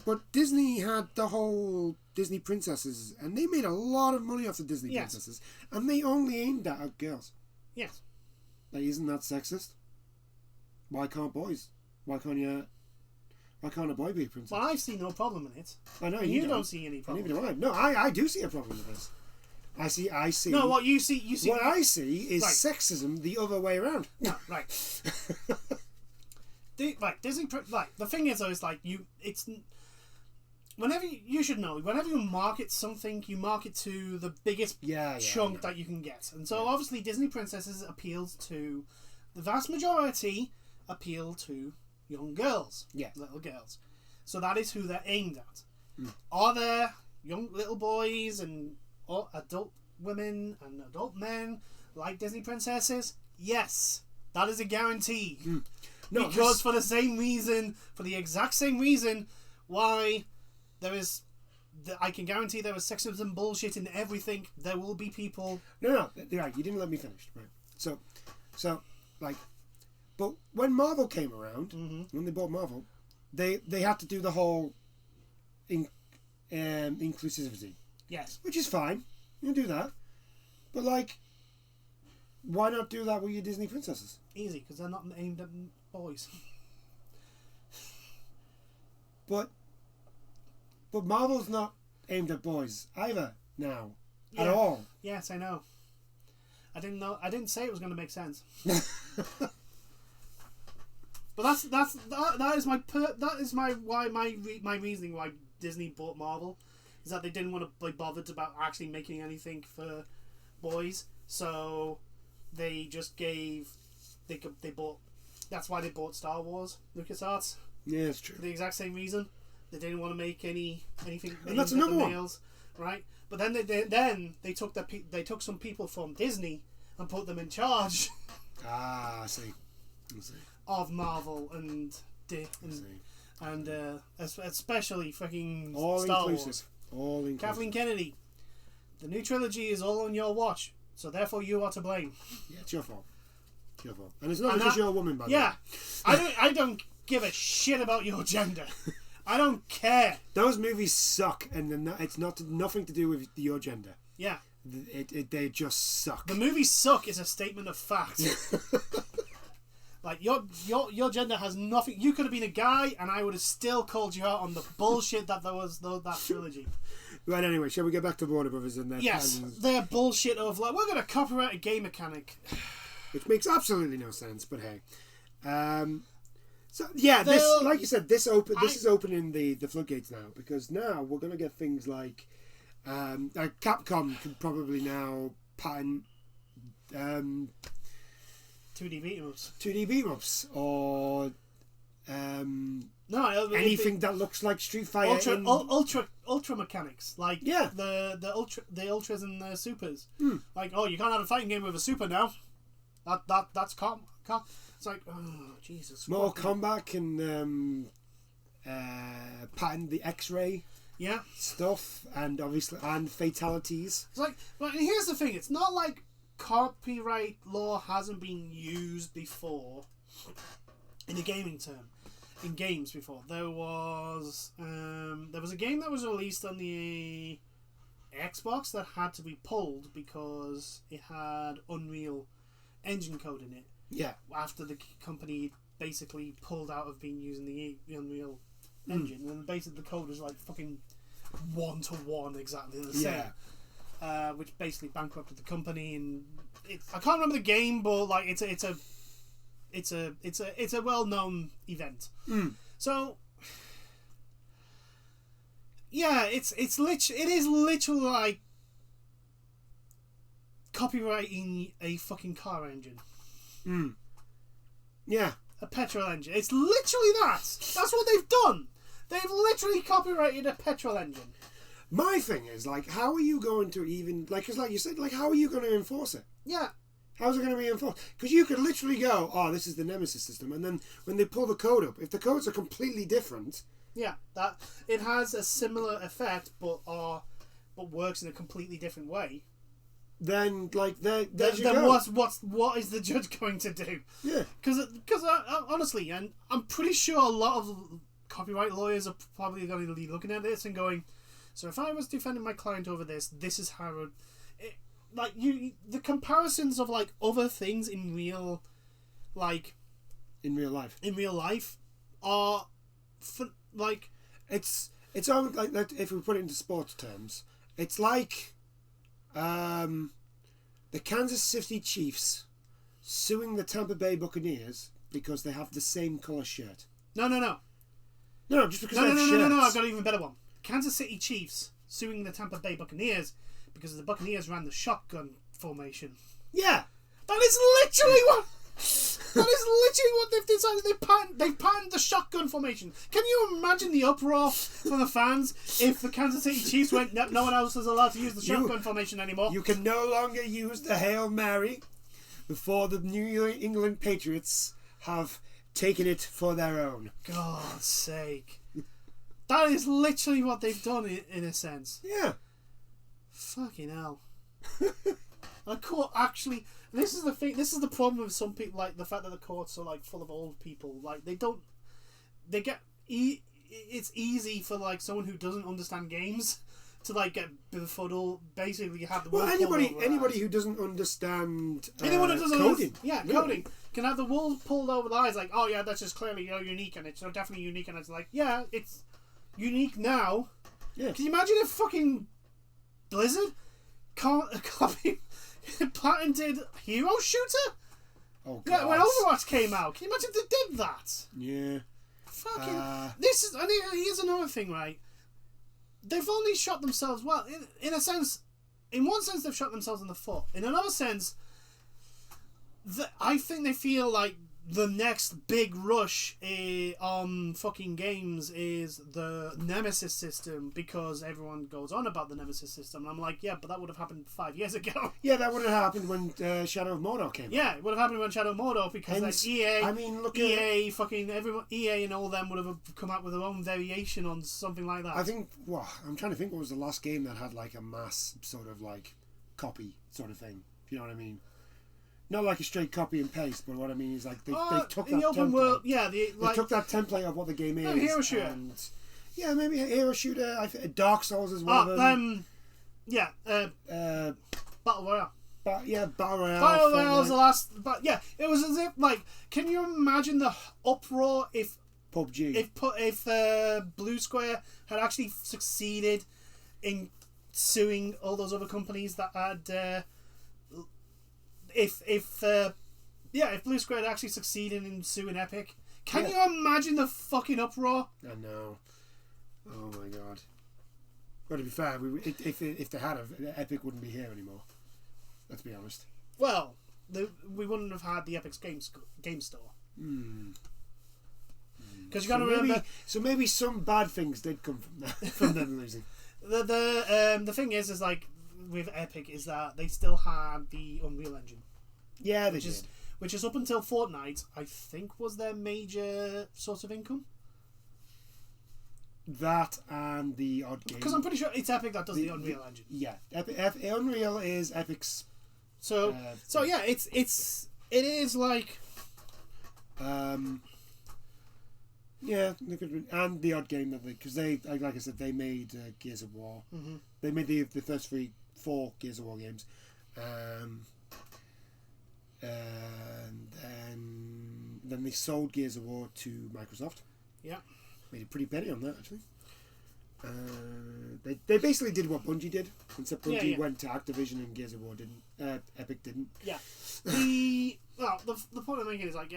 But Disney had the whole Disney princesses, and they made a lot of money off the Disney princesses, and they only aimed at girls. Yes. Like, isn't that sexist? Why can't boys? Why can't a boy be a princess? Well, I see no problem in it. I know and you don't see any problem. Neither do I. No, I do see a problem with this. I see. No, what you see. What I see is Right. sexism the other way around. No, right. Disney. The thing is, though, is like it's. Whenever you should know, whenever you market something, you market to the biggest chunk that you can get, and so obviously Disney Princesses appeals to the vast majority, appeal to young girls, little girls. So that is who they're aimed at. Are there young little boys and adult women and adult men like Disney Princesses? Yes, that is a guarantee. No, because for the exact same reason, why there is, I can guarantee there is sexism bullshit in everything. There will be people. No, right. You didn't let me finish. Right. So, like, but when Marvel came around, when they bought Marvel, they had to do the whole inclusivity. Yes. Which is fine. You can do that. But, like, why not do that with your Disney princesses? Easy, because they're not aimed at boys. But Marvel's not aimed at boys either now. At all. Yes, I know. I didn't say it was going to make sense. But that is my reasoning why Disney bought Marvel, is that they didn't want to be bothered about actually making anything for boys, so they just they bought. That's why they bought Star Wars, LucasArts. Yeah, it's true. For the exact same reason, they didn't want to make anything. And that's another one. Males, right? But then they took some people from Disney and put them in charge. I see. Of Marvel and especially fucking all Star inclusive. Wars. All inclusive. Kathleen Kennedy, the new trilogy is all on your watch, so therefore you are to blame. Yeah, it's your fault. And it's not because you're a woman, by the way. Yeah, I don't give a shit about your gender. I don't care. Those movies suck, and it's nothing to do with your gender. Yeah. They just suck. The movies suck is a statement of fact. Like your gender has nothing. You could have been a guy, and I would have still called you out on the bullshit that was that trilogy. Right. Anyway, shall we get back to Warner Brothers and their plans? Their bullshit of like, we're going to copyright a game mechanic, which makes absolutely no sense. But hey, so yeah, this, like you said, this is opening the floodgates now, because now we're going to get things like Capcom can probably now patent 2D beat-em-ups. 2D beat-em-ups, or anything that looks like Street Fighter. Ultra mechanics, like the ultras and the supers. Like, oh, you can't have a fighting game with a super now. That's it's like, oh Jesus. Mortal Kombat can patent the X-ray. Yeah. Stuff, and obviously fatalities. It's like, but here's the thing: it's not like copyright law hasn't been used before in a gaming term. In games before, there was a game that was released on the Xbox that had to be pulled because it had Unreal Engine code in it. Yeah. After the company basically pulled out of being using the Unreal Engine, and basically the code was like fucking 1-to-1 exactly the same. Yeah. Which basically bankrupted the company, and I can't remember the game, but like it's a well-known event. So yeah, it is literally like copyrighting a fucking car engine. Yeah. A petrol engine. It's literally that. That's what they've done. They've literally copyrighted a petrol engine. My thing is, like, how are you going to even, like, because like you said, like, how are you going to enforce it? Yeah. How's it going to be enforced? Because you could literally go, oh, this is the Nemesis system, and then when they pull the code up, if the codes are completely different... Yeah, that it has a similar effect, but works in a completely different way. Then, like, what is the judge going to do? Yeah. Because honestly, and I'm pretty sure a lot of copyright lawyers are probably going to be looking at this and going, so if I was defending my client over this is how it would... Like, the comparisons of, like, other things in real life are, like... It's almost like, if we put it into sports terms, it's like The Kansas City Chiefs suing the Tampa Bay Buccaneers because they have the same colour shirt. No. No, just because they have shirts. No. I've got an even better one. Kansas City Chiefs suing the Tampa Bay Buccaneers because the Buccaneers ran the shotgun formation. Yeah. That is literally what they've decided. They've patented the shotgun formation. Can you imagine the uproar from the fans if the Kansas City Chiefs went, no one else is allowed to use the shotgun formation anymore? You can no longer use the Hail Mary before the New England Patriots have taken it for their own. God's sake. That is literally what they've done in a sense. Yeah. Fucking hell. The court actually... This is the thing. This is the problem with some people, like the fact that the courts are like full of old people. Like they don't... They get... It's easy for like someone who doesn't understand games to like get befuddled. Basically, you have the... Well, anybody who doesn't understand anyone who doesn't coding. Coding can have the wool pulled over the eyes. Like, oh yeah, that's just clearly unique, and it's definitely unique, and it's like, yeah, it's unique now. Yeah. Can you imagine if fucking Blizzard patented hero shooter? Oh God. Yeah, when Overwatch came out, can you imagine if they did that? Yeah. Fucking this is. And here's another thing, right? They've only shot themselves. Well, in a sense, in one sense, they've shot themselves in the foot. In another sense, I think they feel like the next big rush on fucking games is the Nemesis system, because everyone goes on about the Nemesis system. And I'm like, yeah, but that would have happened 5 years ago. Yeah, that would have happened when Shadow of Mordor came out. Yeah, it would have happened when Shadow of Mordor, because like EA, I mean, look EA, fucking everyone, EA and all them would have come out with their own variation on something like that. I think, well, I'm trying to think what was the last game that had like a mass sort of like copy sort of thing. If you know what I mean? Not like a straight copy and paste, but what I mean is like they took in that the open template. World, yeah, they took that template of what the game is. Hero shooter. And, yeah, maybe a hero shooter. I think Dark Souls is one of them. Yeah, Battle Royale. Battle Royale. Battle Royale was the last. But yeah, it was as if like, can you imagine the uproar if PUBG, if Blue Square had actually succeeded in suing all those other companies that had. If Blue Square had actually succeeded in suing Epic, can you imagine the fucking uproar? I know. Oh my God. Well, to be fair, if they had, Epic wouldn't be here anymore. Let's be honest. Well, we wouldn't have had the Epic's game store. Because you got to remember. So maybe some bad things did come from that, from them losing. The thing is like with Epic is that they still had the Unreal Engine. Yeah, they did. Which is up until Fortnite, I think, was their major source of income. That and the odd game. Because I'm pretty sure it's Epic that does the Unreal Engine. Yeah, Unreal is Epic's. So yeah, it is like. Yeah, and the odd game that because they like I said, they made Gears of War. Mm-hmm. They made the first 4 Gears of War games. And then they sold Gears of War to Microsoft. Yeah. Made a pretty penny on that, actually. They basically did what Bungie did, except Bungie went to Activision and Gears of War didn't. Epic didn't. Yeah. The point I'm making is like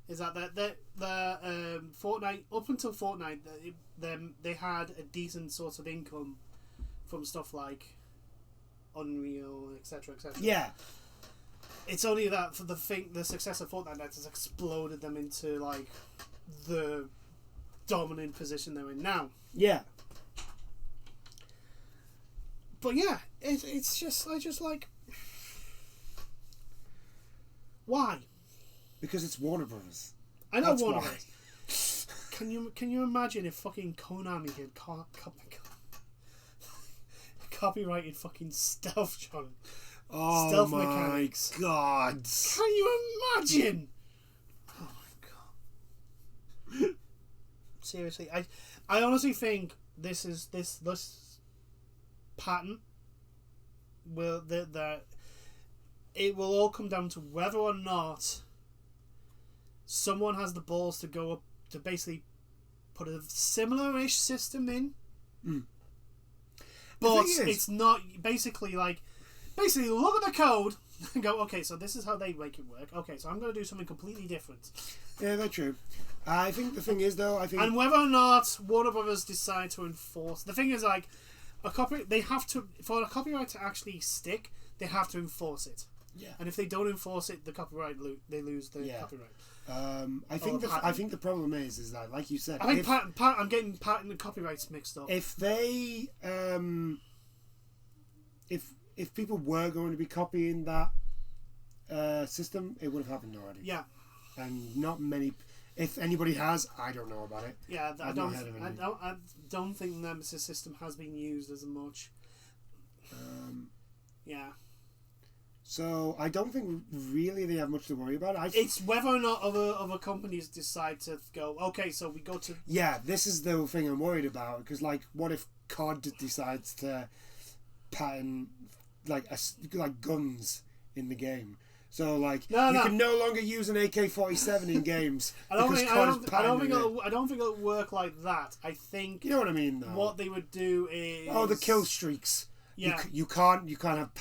is that the Fortnite, up until Fortnite, they had a decent source of income from stuff like Unreal, etc., etc. Yeah. It's only that for the success of Fortnite that has exploded them into like the dominant position they're in now. Yeah. But yeah, it's just like why? Because it's Warner Brothers. I know. That's Warner Brothers. Can you imagine if fucking Konami had copyrighted fucking Stealth, John? Oh Stealth my mechanics. God! Can you imagine? Oh my God! Seriously, I honestly think this patent will that it will all come down to whether or not someone has the balls to go up to basically put a similar-ish system in. But thing is- it's not basically look at the code and go, okay, so this is how they make it work. Okay, so I'm going to do something completely different. Yeah, that's true. I think the thing is, though, And whether or not Warner Brothers decide to enforce, the thing is, like, they have to, for a copyright to actually stick, they have to enforce it. Yeah. And if they don't enforce it, the copyright they lose the copyright. I think the problem is that, like you said, I think I'm getting patent and copyrights mixed up. if they if people were going to be copying that system, it would have happened already. Yeah. And not many. If anybody has, I don't know about it. Yeah, I've not heard of anything. I don't think the Nemesis system has been used as much. Yeah. So I don't think really they have much to worry about. It's whether or not other companies decide to go, okay, so we go to... Yeah, this is the thing I'm worried about, because, like, what if COD decides to patent, like guns in the game? So, like, you can no longer use an AK-47 in games. I don't think it'll work like that. I think... You know what I mean, though? What they would do is... Oh, the kill streaks. Yeah. You can't have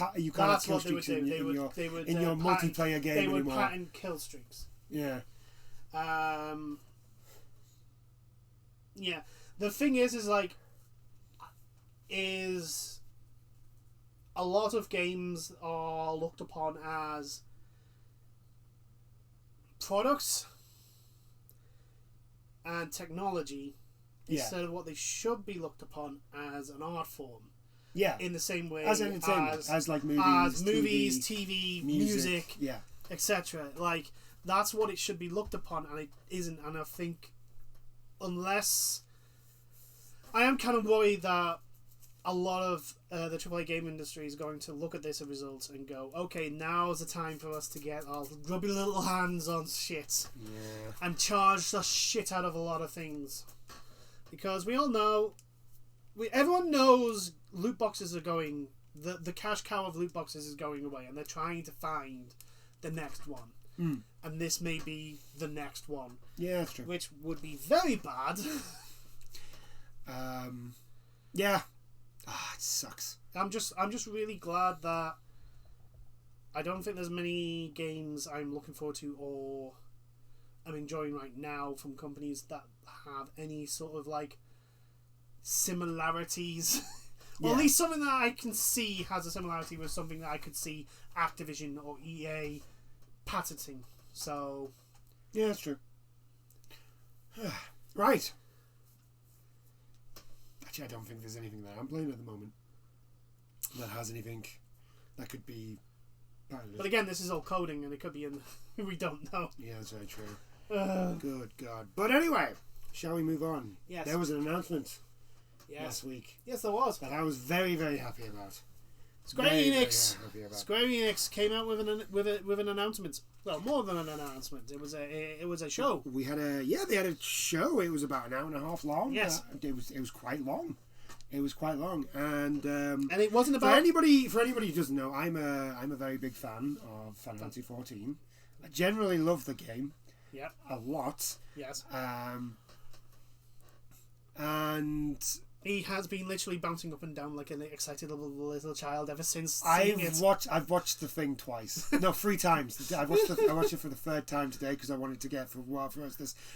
kill streaks in your multiplayer game anymore. They would patent kill streaks. Yeah. Yeah. The thing is a lot of games are looked upon as products and technology instead of what they should be looked upon as an art form. Yeah. In the same way as entertainment, as like movies, TV, music, yeah, etc. Like, that's what it should be looked upon, and it isn't. And I think unless I am kind of worried that a lot of the AAA game industry is going to look at this as a result and go, okay, now's the time for us to get our grubby little hands on shit and charge the shit out of a lot of things. Because we all know, everyone knows loot boxes are going, the cash cow of loot boxes is going away, and they're trying to find the next one. And this may be the next one. Yeah, that's true. Which would be very bad. Yeah. It sucks. I'm just really glad that I don't think there's many games I'm looking forward to or I'm enjoying right now from companies that have any sort of like similarities. Or at least something that I can see has a similarity with something that I could see Activision or EA patenting. So yeah, that's true. Right. Actually, I don't think there's anything that I'm playing at the moment that has anything that could be patented. But again, this is all coding, and it could be in. We don't know. Yeah, that's very true. Good God. But anyway, shall we move on? Yes. There was an announcement last week. Yes, there was. That I was very, very happy about. Square Enix came out with an announcement. Well, more than an announcement. It was a show. They had a show. It was about an hour and a half long. Yes, it was quite long. It was quite long, and it wasn't about for anybody who doesn't know. I'm a very big fan of Final Fantasy 14. I generally love the game. Yeah, a lot. Yes. And he has been literally bouncing up and down like an excited little child ever since. I've watched the thing twice. No, 3 times. I watched it for the 3rd time today because I wanted to get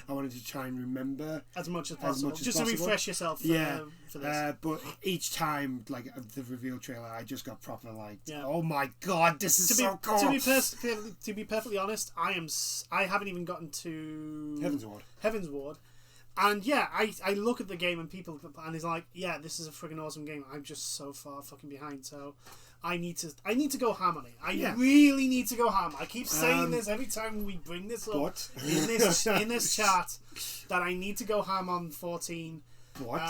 I wanted to try and remember as much as possible, just to refresh yourself. For this. But each time, like the reveal trailer, I just got proper like, oh my god, this is so cool. To be perfectly honest, I haven't even gotten to Heaven's Ward. And yeah, I look at the game and it's like, yeah, this is a friggin' awesome game. I'm just so far fucking behind, so I need to go ham on it. I really need to go ham. I keep saying this every time we bring this up in this chat that I need to go ham on 14. But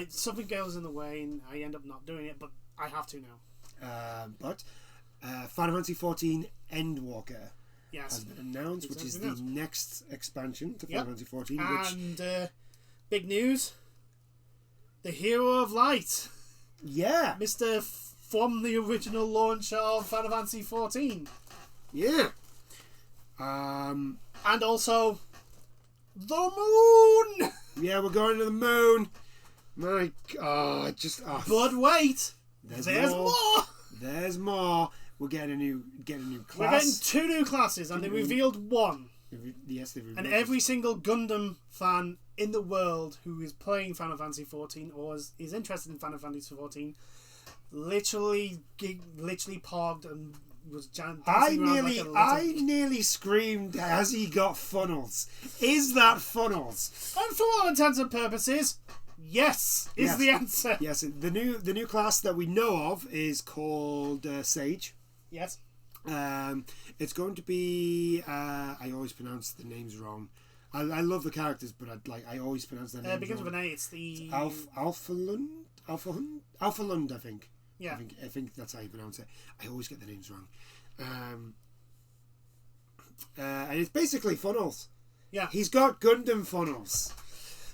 something goes in the way and I end up not doing it. But I have to now. Final Fantasy 14 Endwalker. Yes. Has been announced, which is the next expansion to Final Fantasy 14. And big news, the Hero of Light. Yeah. Mr. From the original launch of Final Fantasy 14. Yeah. And also, the moon. Yeah, we're going to the moon. My God, just But wait, there's more. There's more. We're getting a new class. We're getting 2 new classes, and they revealed one. Yes, they revealed. And every single Gundam fan in the world who is playing Final Fantasy 14 or is interested in Final Fantasy 14 literally parked and was dancing around I nearly screamed as he got funnels. Is that funnels? And for all intents and purposes, yes is the answer. Yes, the new class that we know of is called Sage. Yes. It's going to be. I always pronounce the names wrong. I love the characters, but I always pronounce their names It begins wrong. with an A. It's the Alpha Lund, I think. Yeah. I think that's how you pronounce it. I always get the names wrong. And it's basically funnels. Yeah. He's got Gundam funnels.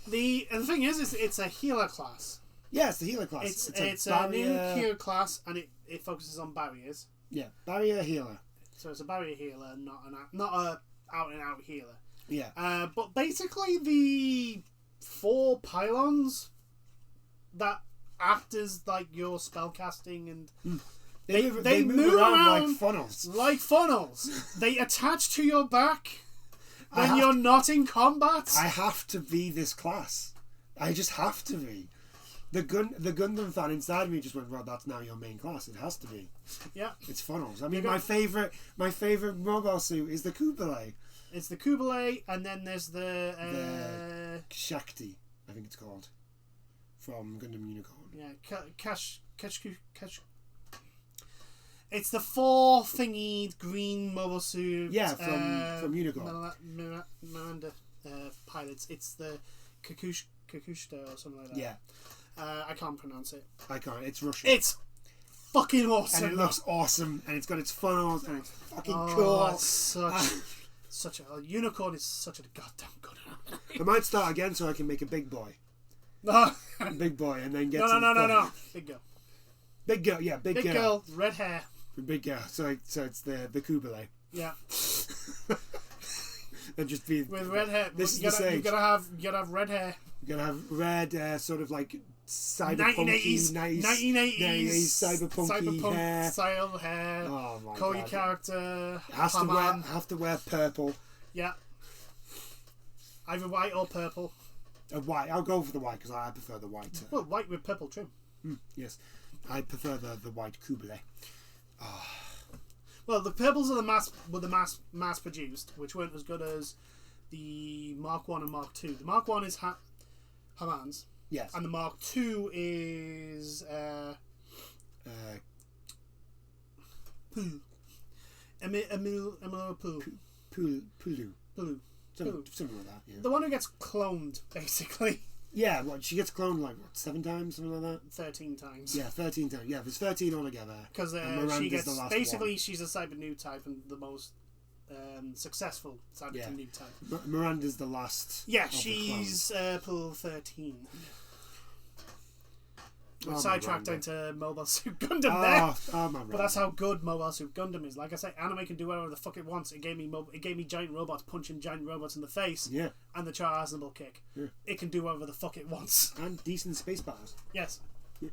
The thing is it's a healer class. Yeah, it's the healer class. It's a new healer class, and it focuses on barriers. Yeah, barrier healer. So it's a barrier healer, not a out and out healer. Yeah. But basically the 4 pylons that act as like your spellcasting and they move around like funnels. Like funnels. They attach to your back when you're not in combat. I have to be this class. I just have to be. The Gundam fan inside me just went, well, that's now your main class. It has to be. Yeah. It's funnels. I mean, my favorite mobile suit is the Kublai. It's the Kublai, and then there's the Shakti, I think it's called, from Gundam Unicorn. Yeah, Kash. It's the 4 thingy green mobile suit. Yeah, from Unicorn. Miranda pilots. It's the Kakushta or something like that. Yeah. I can't pronounce it. I can't. It's Russian. It's fucking awesome. And it looks awesome, and it's got its funnels, and it's fucking cool. It's such a unicorn is such a goddamn good. I might start again so I can make a big boy. No. Big boy, and then get no. Big girl. Big girl, yeah, big girl. Big girl, red hair. Big girl. So it's the Kublai. Yeah. And just be with red hair. This you is the Sage. You gotta have red hair. You gotta have red, sort of like cyberpunky, 1980s cyberpunky hair. Style hair. Oh my Call God. your character. Have to wear purple. Yeah. Either white or purple. White. I'll go for the white because I prefer the white. Well, white with purple trim. Yes, I prefer the white Kublai. Oh. Well, the purples are the mass produced, which weren't as good as the Mark 1 and Mark 2. The Mark 1 is Haman's. Yes. And the Mark 2 is Pulu. Emil Pulu. Something like that. Yeah. The one who gets cloned, basically. Yeah, she gets cloned like 7 times, something like that. 13 times. Yeah, 13 times. Yeah, there's 13 altogether. Because she gets basically she's a Cyber Noob type and the most successful Cyber Noob type. Miranda's the last. Yeah, she's Pool 13. We've sidetracked into Mobile Suit Gundam there. But that's how good Mobile Suit Gundam is. Like I say, anime can do whatever the fuck it wants. It gave me giant robots punching giant robots in the face. Yeah. And the Char Aznable kick. Yeah. It can do whatever the fuck it wants. And decent space battles. Yes. Yeah.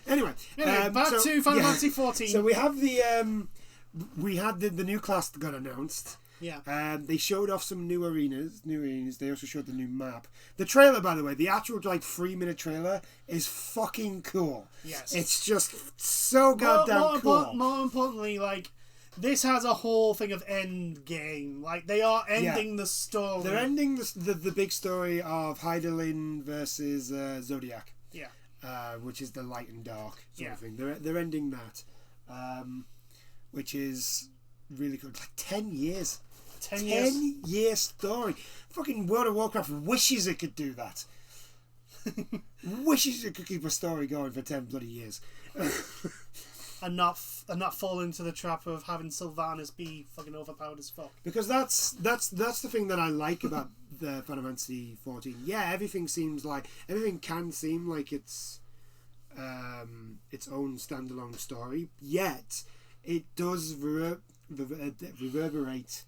Anyway, back to Final Fantasy 14. So we have we had the new class that got announced. Yeah. They showed off some new arenas. They also showed the new map. The trailer, by the way, the actual 3-minute trailer is fucking cool. Yes. It's just so goddamn cool. More importantly, this has a whole thing of end game. They are ending the story. They're ending the big story of Hydaelyn versus Zodiac. Yeah. Which is the light and dark sort of thing. They're ending that, which is really good. 10 years. 10 year story. Fucking World of Warcraft wishes it could do that. Wishes it could keep a story going for 10 bloody years. and not fall into the trap of having Sylvanas be fucking overpowered as fuck. Because that's the thing that I like about the Final Fantasy 14. Yeah, everything can seem like it's its own standalone story. Yet it does reverberate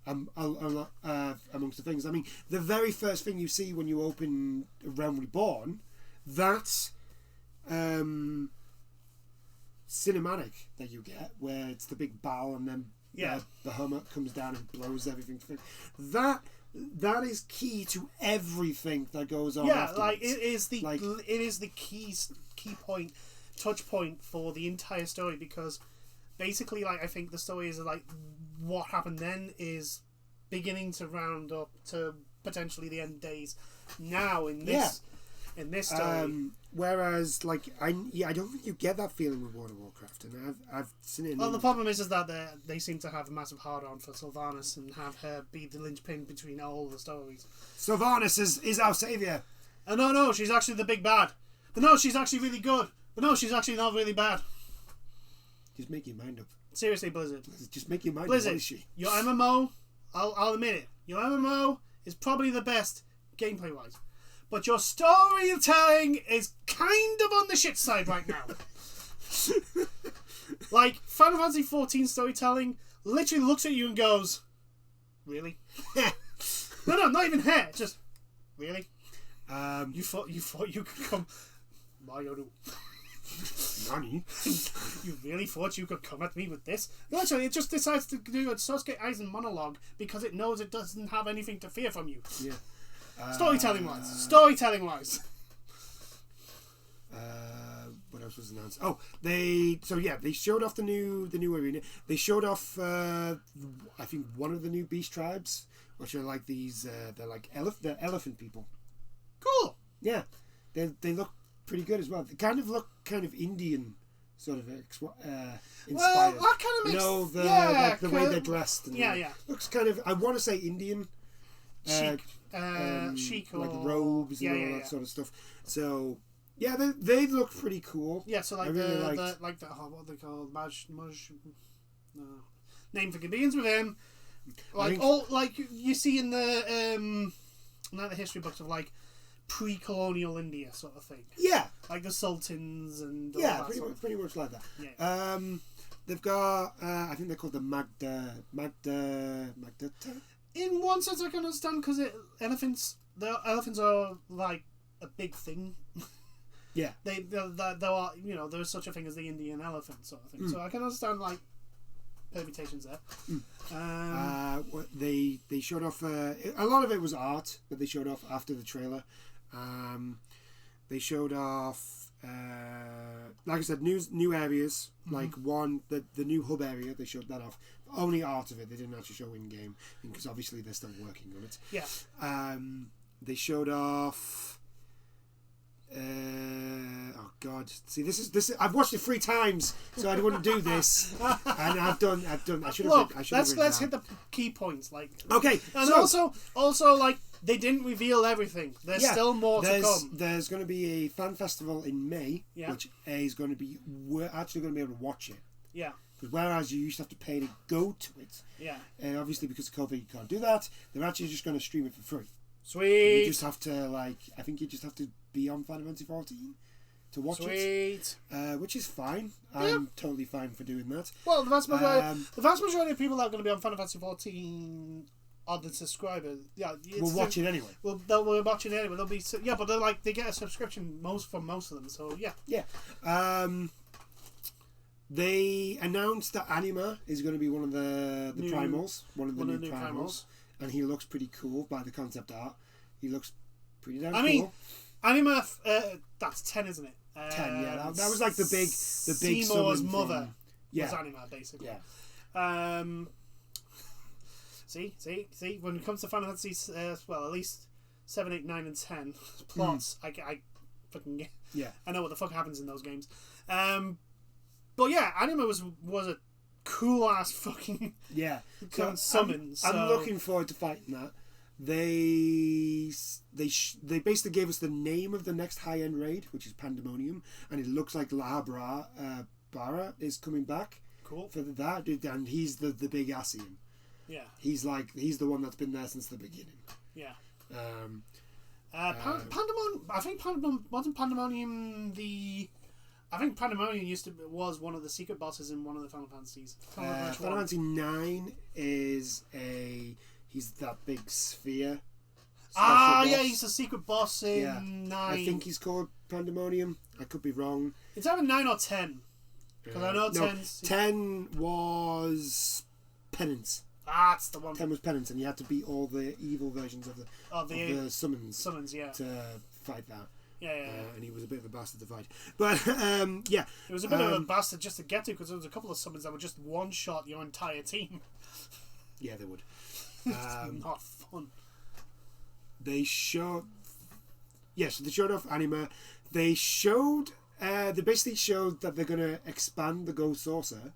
Amongst the things, I mean, the very first thing you see when you open Realm Reborn, that's cinematic that you get, where it's the big bow and then the Bahamut comes down and blows everything. That is key to everything that goes on. Yeah, afterwards. like it is the key point, touch point for the entire story, because basically, like, I think the story is like what happened then is beginning to round up to potentially the end days now in this story. Whereas, like, I don't think you get that feeling with World of Warcraft, and I've seen it. Well, the problem is that they seem to have a massive hard-on for Sylvanas and have her be the linchpin between all the stories. Sylvanas is our savior. No, she's actually the big bad. But no, she's actually really good. But no, she's actually not really bad. Just make your mind up. Seriously, Blizzard. Just make your mind Blizzard, up. What is she? Your MMO, I'll admit it. Your MMO is probably the best gameplay-wise. But your storytelling is kind of on the shit side right now. Like, Final Fantasy XIV storytelling literally looks at you and goes, really? No, not even hair. Just, really? You thought you could come... Mario, Nani? You really thought you could come at me with this? Literally, it just decides to do a Sasuke Aizen monologue because it knows it doesn't have anything to fear from you. Yeah. Storytelling wise. What else was announced? Oh, they showed off the new arena. They showed off I think one of the new beast tribes, which are like these they're like elephant people. Cool. Yeah, they look pretty good as well. They kind of look kind of Indian, sort of inspired. Well, that kind of makes like the way they're dressed. And yeah. Looks kind of, I want to say Indian. Chic, chic, like or robes and all that sort of stuff. So yeah, they look pretty cool. Yeah, so like what they call name for begins with M. Like all like you see in the like the history books of like pre-colonial India sort of thing. Yeah, like the sultans and all that pretty much like that. Yeah. They've got I think they're called the Magda. In one sense, I can understand because elephants are like a big thing. Yeah, they are, you know, there's such a thing as the Indian elephant sort of thing. So I can understand like permutations there. They showed off a lot of it was art that they showed off after the trailer. They showed off like I said, new areas, like the new hub area. They showed that off. Only art of it. They didn't actually show in game because obviously they're still working on it. Yeah. They showed off. Oh God! See, this is. I've watched it 3 times, so I wouldn't do this. And I've done. I should have. Look, let's hit the key points. Like okay, and so, also like they didn't reveal everything. There's still more to come. There's going to be a fan festival in May, yeah. which is going to be. We're actually going to be able to watch it. Yeah. Because whereas you used to have to pay to go to it, yeah, and obviously because of COVID you can't do that. They're actually just going to stream it for free. Sweet. You just have to I think you just have to be on Final Fantasy 14 to watch it. Which is fine. I'm totally fine for doing that. Well, the vast majority of people that are going to be on Final Fantasy 14 are the subscribers. Yeah, we'll watch it anyway. We'll watch it anyway. They'll be but they're like they get a subscription for most of them. So yeah. Yeah. They announced that Anima is going to be one of the primals, one of the new primals, and he looks pretty cool by the concept art. He looks pretty damn cool. I mean, Anima, that's 10, isn't it? 10, yeah. That was like the big Seymour's mother was Anima, basically. Yeah. See. When it comes to Final Fantasy, well, at least 7, 8, 9, and 10 plots, I fucking get. Yeah. I know what the fuck happens in those games. But yeah, Anima was a cool ass fucking summon. I'm looking forward to fighting that. They basically gave us the name of the next high end raid, which is Pandemonium, and it looks like La Barra is coming back. Cool for that, and he's the big Ascian. Yeah, he's the one that's been there since the beginning. Yeah. Pandemonium. I think Pandemonium wasn't Pandemonium the I think Pandemonium was one of the secret bosses in one of the Final Fantasies. Final Fantasy 9 is he's that big sphere. Yeah, he's a secret boss in 9. I think he's called Pandemonium. I could be wrong. It's either 9 or 10. Because I know 10 was Penance. That's the one. 10 was Penance, and you had to beat all the evil versions of the summons. Summons, yeah. To fight that. Yeah. And he was a bit of a bastard to fight. But, yeah. It was a bit of a bastard just to get to, because there was a couple of summons that would just one-shot your entire team. Yeah, they would. Not fun. They showed... Yes, they showed off Anima. They basically showed that they're going to expand the Ghost Saucer.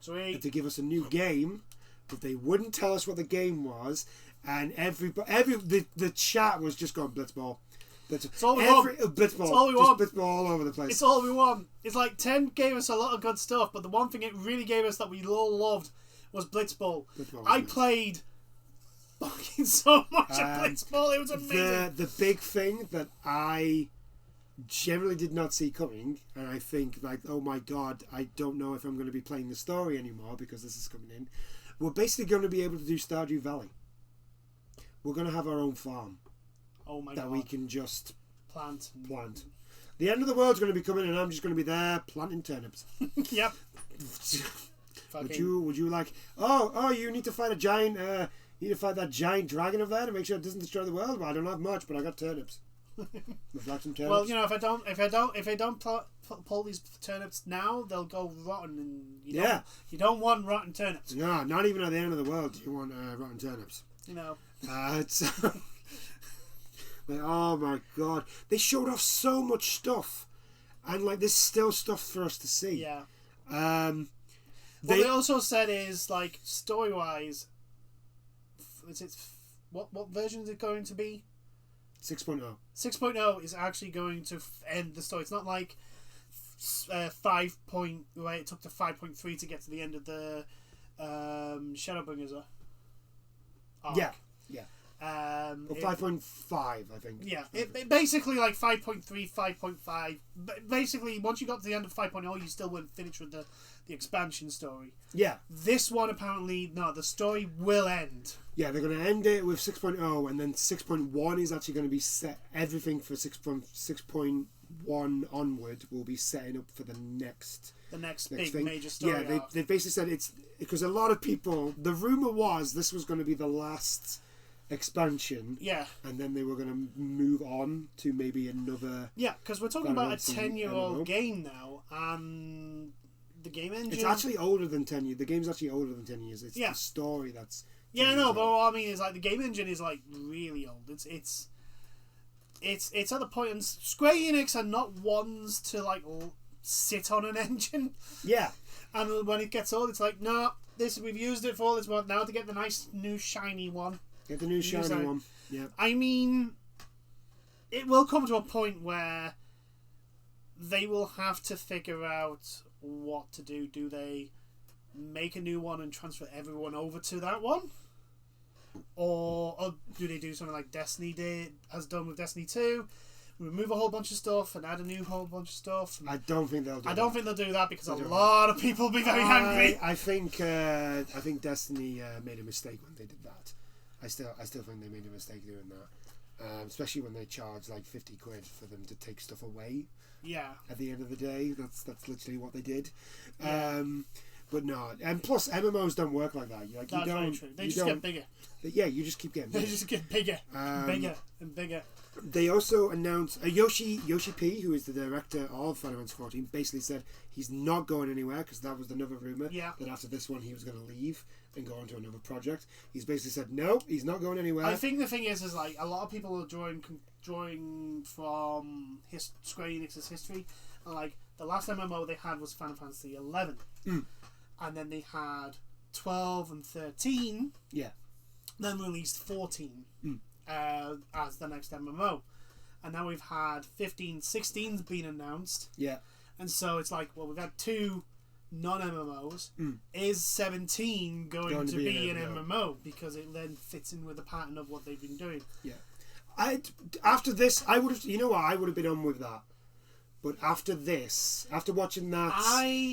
Sweet. To give us a new game, but they wouldn't tell us what the game was, and the chat was just going Blitzball. It's all we want. Blitzball. It's all we want. Blitzball all over the place. It's all we want. It's like 10 gave us a lot of good stuff, but the one thing it really gave us that we all loved was Blitzball. I played fucking so much of Blitzball. It was amazing. The big thing that I generally did not see coming, and I think like, oh my god, I don't know if I'm going to be playing the story anymore because this is coming in. We're basically going to be able to do Stardew Valley. We're going to have our own farm. Oh my god. That we can just plant. The end of the world's going to be coming, and I'm just going to be there planting turnips. Yep. Would you like? Oh, you need to fight a giant. You need to fight that giant dragon over there to make sure it doesn't destroy the world. Well, I don't have much, but I got turnips. Would you like some turnips? Well, you know, if I don't pull these turnips now, they'll go rotten, and you don't want rotten turnips. No, not even at the end of the world do you want rotten turnips. You know. Like, oh my god, they showed off so much stuff, and like there's still stuff for us to see. Yeah. What they also said is like story wise, what version is it going to be? 6.0. 6.0 is actually going to end the story. It's not like 5. It took to 5.3 to get to the end of the Shadowbringers arc. Yeah. 5.5, I think. Yeah, it basically like 5.3, 5.5. Basically, once you got to the end of 5.0, you still weren't finished with the expansion story. Yeah. This one apparently, no, the story will end. Yeah, they're going to end it with 6.0, and then 6.1 is actually going to be set. Everything for 6.1 onward will be setting up for the next big thing. Major story. Yeah, they basically said it's because a lot of people. The rumor was this was going to be the last expansion. Yeah. And then they were going to move on to maybe another. Yeah, because we're talking about a 10-year-old game now, and the game engine. It's actually older than 10 years. The game's actually older than 10 years. It's the story that's. Yeah, no, but what I mean is like the game engine is like really old. It's at the point, and Square Enix are not ones to like sit on an engine. Yeah. And when it gets old, it's like, no, we've used it for all this one. Now to get the nice new shiny one. Get the new shiny one. Yeah. I mean, it will come to a point where they will have to figure out what to do. Do they make a new one and transfer everyone over to that one? Or do they do something like Destiny has done with Destiny 2? Remove a whole bunch of stuff and add a new whole bunch of stuff. I don't think they'll do that. I don't think they'll do that because a lot of people will be very angry. I think Destiny made a mistake when they did that. I still think they made a mistake doing that. Especially when they charge like 50 quid for them to take stuff away. Yeah. At the end of the day, that's literally what they did. Yeah. But no, and plus MMOs don't work like that. Like, that's very true. They just get bigger. Yeah, you just keep getting bigger. They just get bigger, bigger and bigger. They also announced Yoshi P, who is the director of Final Fantasy 14, basically said he's not going anywhere because that was another rumor that after this one he was going to leave and go on to another project. He's basically said no, he's not going anywhere. I think the thing is like a lot of people are drawing from Square Enix's history, and like the last MMO they had was Final Fantasy 11, and then they had 12 and 13. Yeah. Then released 14 as the next MMO. And now we've had 15, 16's been announced. Yeah. And so it's like, well, we've had 2 non-MMOs. Is 17 going to be an MMO? Because it then fits in with the pattern of what they've been doing. Yeah. After this, I would have, you know what, I would have been on with that. But after this, after watching that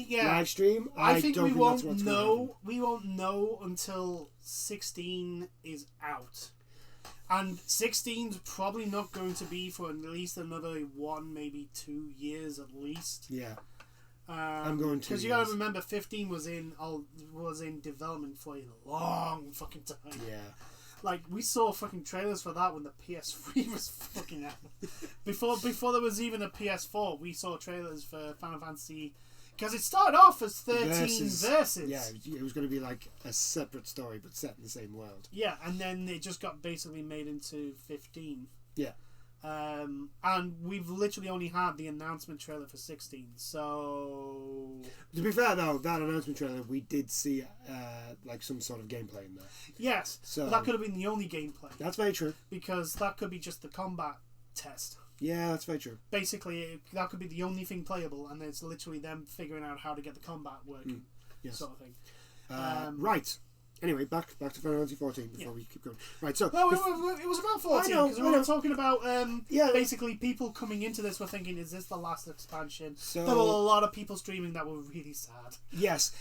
yeah. live stream, I think don't we think won't that's what's going to happen. know. We won't know until 16 is out, and 16's probably not going to be for at least another 1, maybe 2 years at least. Yeah. I'm going to, because you gotta remember 15 was in development for a long fucking time. Yeah. Like, we saw fucking trailers for that when the PS3 was fucking out. Before there was even a PS4, we saw trailers for Final Fantasy, because it started off as 13 versus. Yeah, it was going to be like a separate story, but set in the same world. Yeah, and then it just got basically made into 15. Yeah. And we've literally only had the announcement trailer for 16, so... To be fair, though, that announcement trailer, we did see like some sort of gameplay in there. Yes, so but that could have been the only gameplay. That's very true. Because that could be just the combat test. Yeah, that's very true. Basically, that could be the only thing playable, and it's literally them figuring out how to get the combat working, Yes. sort of thing. Right. Anyway, back to Final Fantasy 14 before we keep going. Right, so... No, it was about 14, because we were talking about basically people coming into this were thinking, is this the last expansion? So, there were a lot of people streaming that were really sad. Yes.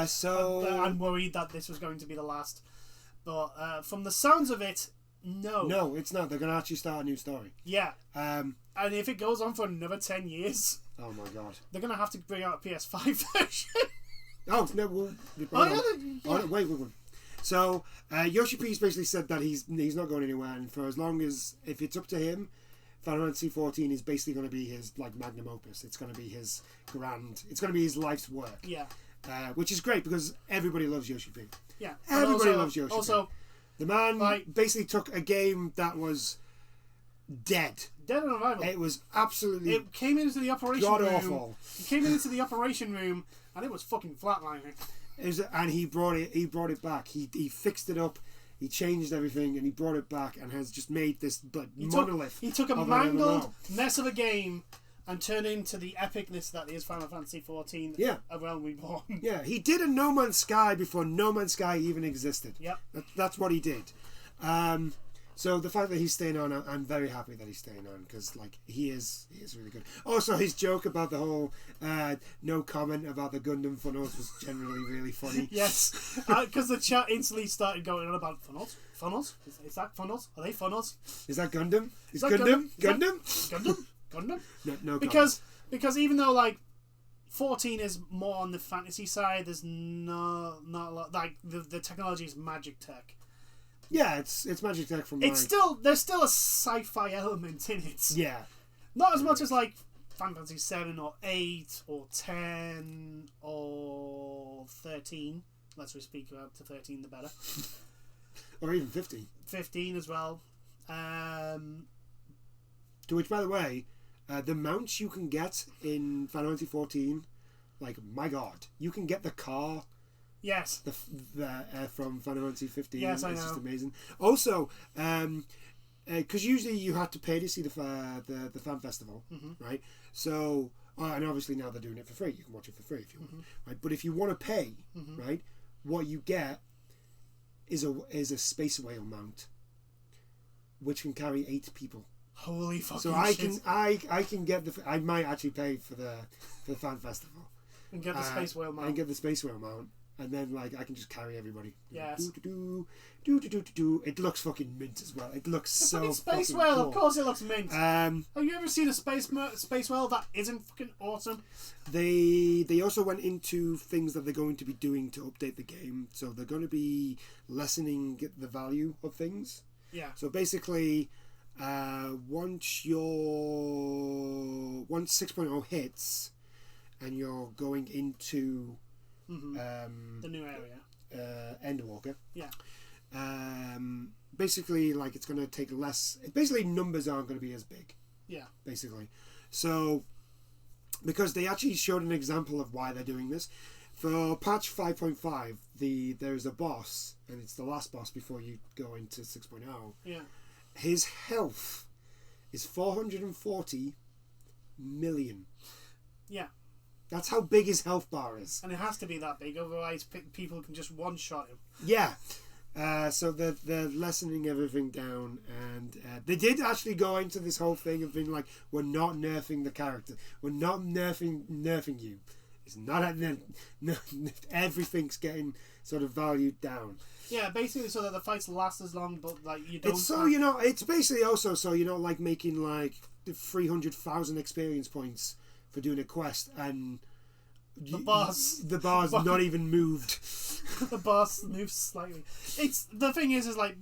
So... I'm worried that this was going to be the last. But from the sounds of it, no. No, it's not. They're going to actually start a new story. Yeah. And if it goes on for another 10 years... Oh my god. They're going to have to bring out a PS5 version. Oh, no, wait. So, Yoshi P's basically said that he's not going anywhere, and for as long as, if it's up to him, Final Fantasy 14 is basically going to be his, like, magnum opus. It's going to be his it's going to be his life's work. Yeah. Which is great, because everybody loves Yoshi P. Yeah. Everybody loves Yoshi P. Also, the man basically took a game that was dead. Dead on arrival. It was absolutely... It came into the operation room. God-awful. It came into the operation room, and it was fucking flatlining. And he brought it back. He fixed it up. He changed everything, and he brought it back, and has just made this monolith. He took a mangled mess of a game and turned it into the epicness that is Final Fantasy 14. Yeah. A Realm Reborn. Yeah, he did a No Man's Sky before No Man's Sky even existed. Yep. That's what he did. So the fact that he's staying on, I'm very happy that he's staying on, because like he is really good. Also, his joke about the whole no comment about the Gundam funnels was generally really funny. Yes, because the chat instantly started going on about funnels. Funnels? Is that funnels? Are they funnels? Is that Gundam? Is that Gundam? Gundam? Gundam? No. Because even though like 14 is more on the fantasy side, there's not a lot, like the technology is magic tech. Yeah, it's magic tech from. There's still a sci-fi element in it. Yeah. Not as much as like Final Fantasy 7 or 8 or 10 or 13. Let's just speak about to 13 the better. Or even 15. 15 as well. To which, by the way, the mounts you can get in Final Fantasy 14, like, my god, you can get the car. Yes. From Final Fantasy 15. Yes, I know. It's just amazing. Also, because usually you had to pay to see the fan festival, right? So, and obviously now they're doing it for free. You can watch it for free if you want, right? But if you want to pay, right, what you get is a space whale mount, which can carry 8 people. Holy fucking shit! So I can get I might actually pay for the fan festival and get the space whale mount. And get the space whale mount. And then, like, I can just carry everybody. Yes. It looks fucking mint as well. It looks so fucking space whale, cool. of course it looks mint. Have you ever seen a space whale that isn't fucking awesome? They also went into things that they're going to be doing to update the game. So they're going to be lessening the value of things. Yeah. So basically, once 6.0 hits, and you're going into the new area, Endwalker. Yeah. Basically, like, it's going to take less. Basically, numbers aren't going to be as big. Yeah. Basically, so because they actually showed an example of why they're doing this for patch 5.5. There's a boss, and it's the last boss before you go into 6.0. Yeah. His health is 440 million. Yeah. That's how big his health bar is. And it has to be that big, otherwise people can just one-shot him. Yeah. So they're lessening everything down, and they did actually go into this whole thing of being like, we're not nerfing the character, we're not nerfing you. It's not everything's getting sort of valued down. Yeah, basically so that the fights last as long, but like you don't. It's so it's basically also so like making like 300,000 experience points for doing a quest, and the bar's not even moved. The boss moves slightly. It's the thing is like,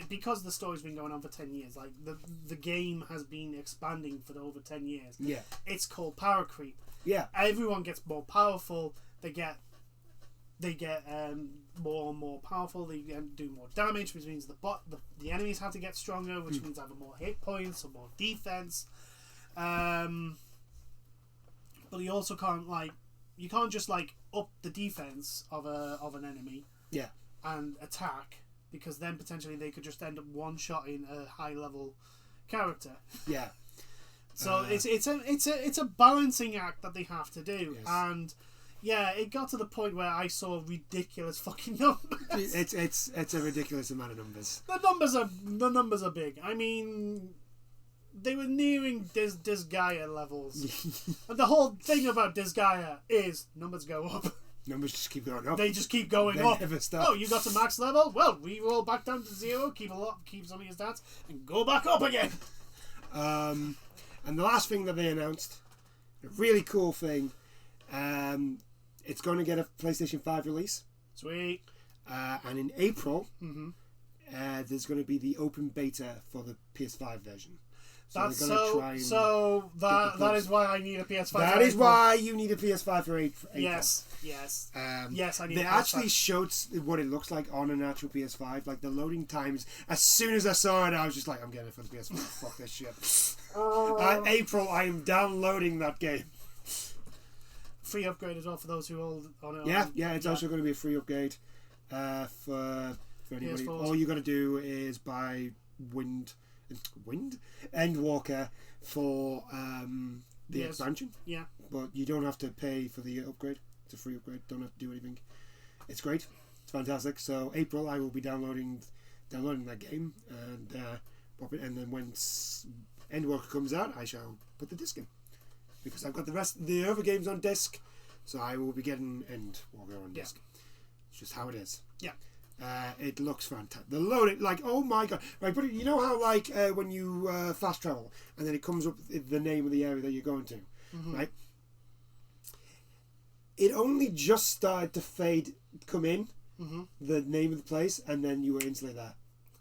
because the story's been going on for 10 years, like the game has been expanding for over 10 years. Yeah, it's called power creep. Yeah, everyone gets more powerful. They get more and more powerful. They do more damage, which means the enemies have to get stronger, which means having more hit points or more defense. But you also can't you can't just up the defense of an enemy. Yeah. And attack, because then potentially they could just end up one-shotting a high level character. Yeah. So it's a balancing act that they have to do. Yes. And yeah, it got to the point where I saw ridiculous fucking numbers. It's a ridiculous amount of numbers. The numbers are big. I mean, they were nearing Disgaea levels. And the whole thing about Disgaea is numbers go up. Numbers just keep going up. They just keep going they up. Never stop. Oh, you got to max level? Well, re-roll back down to 0, keep some of your stats, and go back up again. And the last thing that they announced, a really cool thing, it's going to get a PlayStation 5 release. Sweet. And in April, there's going to be the open beta for the PS5 version. So that is why I need a PS5. That is why you need a PS5 for April. Yes. Yes, I need. They actually showed what it looks like on an actual PS5. Like the loading times. As soon as I saw it, I was just like, I'm getting it for the PS5. Fuck this shit. April, I am downloading that game. Free upgrade as well for those who hold on it. Yeah, it's also going to be a free upgrade for anybody. PS4s. All you got to do is buy Endwalker for the expansion. Yeah. But you don't have to pay for the upgrade. It's a free upgrade. Don't have to do anything. It's great. It's fantastic. So April, I will be downloading that game and pop it. And then when Endwalker comes out, I shall put the disc in, because I've got the other games on disc. So I will be getting Endwalker on disc. It's just how it is. Yeah. It looks fantastic. The loading, oh my god! Right, but you know how when you fast travel and then it comes up with the name of the area that you're going to, right? It only just started to come in, the name of the place, and then you were instantly there.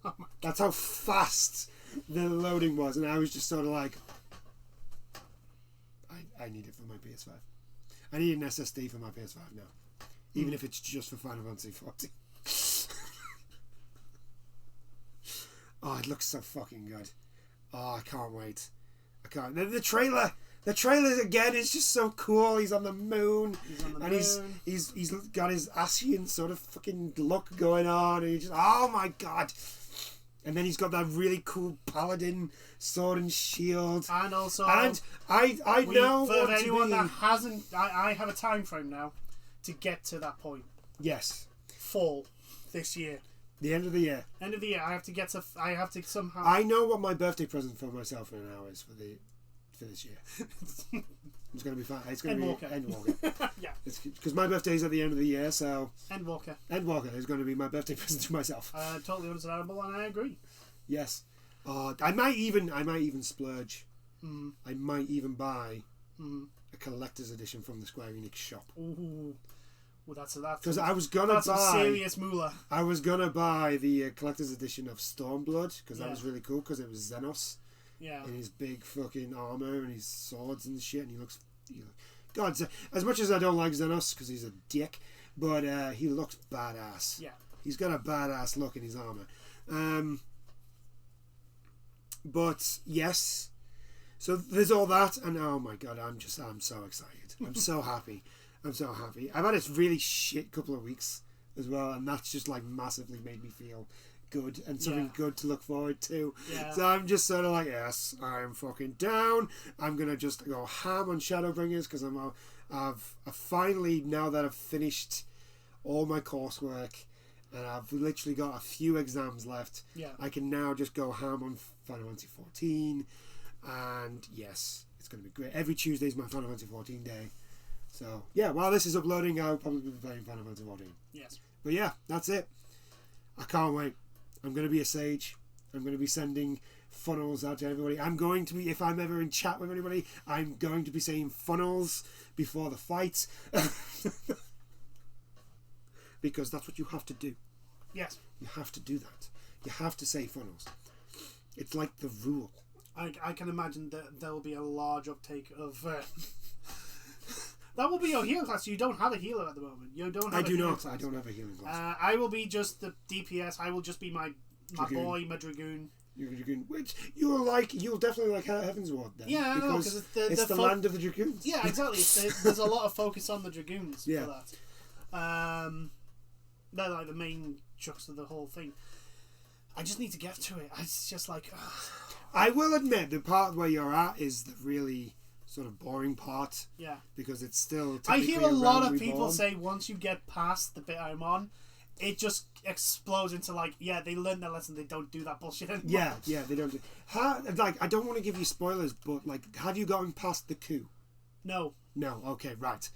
Oh my god. That's how fast the loading was, and I was just sort of like, I need it for my PS5. I need an SSD for my PS5 now, even if it's just for Final Fantasy 14. Oh, it looks so fucking good. Oh, I can't wait. I can't. The trailer again is just so cool. He's on the moon. He's got his Asian sort of fucking look going on, and he just, oh my god. And then he's got that really cool paladin sword and shield. And also, and I know for anyone that hasn't, I have a time frame now to get to that point. Yes. Fall this year. The end of the year. End of the year. I have to somehow. I know what my birthday present for myself in an hour is for this year. It's going to be fine. It's going to be Endwalker. Yeah. Because my birthday is at the end of the year, so Endwalker is going to be my birthday present to myself. Totally understandable, and I agree. Yes. I might even splurge. I might even buy a collector's edition from the Square Enix shop. Ooh. Well, that's because I was gonna buy a serious moolah. I was gonna buy the collector's edition of Stormblood, because that was really cool, because it was Xenos. Yeah. In his big fucking armor and his swords and shit, and he looks. God, as much as I don't like Xenos because he's a dick, but he looks badass. Yeah. He's got a badass look in his armor. But yes, so there's all that, and oh my god, I'm so excited. I'm so happy. I'm so happy. I've had a really shit couple of weeks as well, and that's just massively made me feel good and something good to look forward to. Yeah. So I'm just sort of like, yes, I'm fucking down. I'm gonna just go ham on Shadowbringers, because I've finally, now that I've finished all my coursework and I've literally got a few exams left. Yeah. I can now just go ham on Final Fantasy 14, and yes, it's going to be great. Every Tuesday is my Final Fantasy 14 day. So, yeah, while this is uploading, I'll probably be playing Final Fantasy 14. Yes. But yeah, that's it. I can't wait. I'm going to be a sage. I'm going to be sending funnels out to everybody. I'm going to be, if I'm ever in chat with anybody, I'm going to be saying funnels before the fight. Because that's what you have to do. Yes. You have to do that. You have to say funnels. It's like the rule. I can imagine that there will be a large uptake of... that will be your healing class. You don't have a healer at the moment. You don't. Have I do not. Class. I don't have a healing class. I will be just the DPS. I will just be my Dragoon. boy, my Dragoon. You're a Dragoon, which you'll definitely like Heaven's Ward then. Yeah, I know, because it's the land of the Dragoons. Yeah, exactly. There's a lot of focus on the Dragoons Yeah. for that. They're like the main crux of the whole thing. I just need to get to it. It's just like... I will admit, the part where you're at is the really sort of boring part. Yeah. Because it's still I hear a lot of people reborn. say once you get past the bit I'm on, it just explodes into like, yeah, they learned their lesson, they don't do that bullshit anymore. Yeah, they don't do... I don't want to give you spoilers, but like, have you gotten past the coup? No. No, okay, right,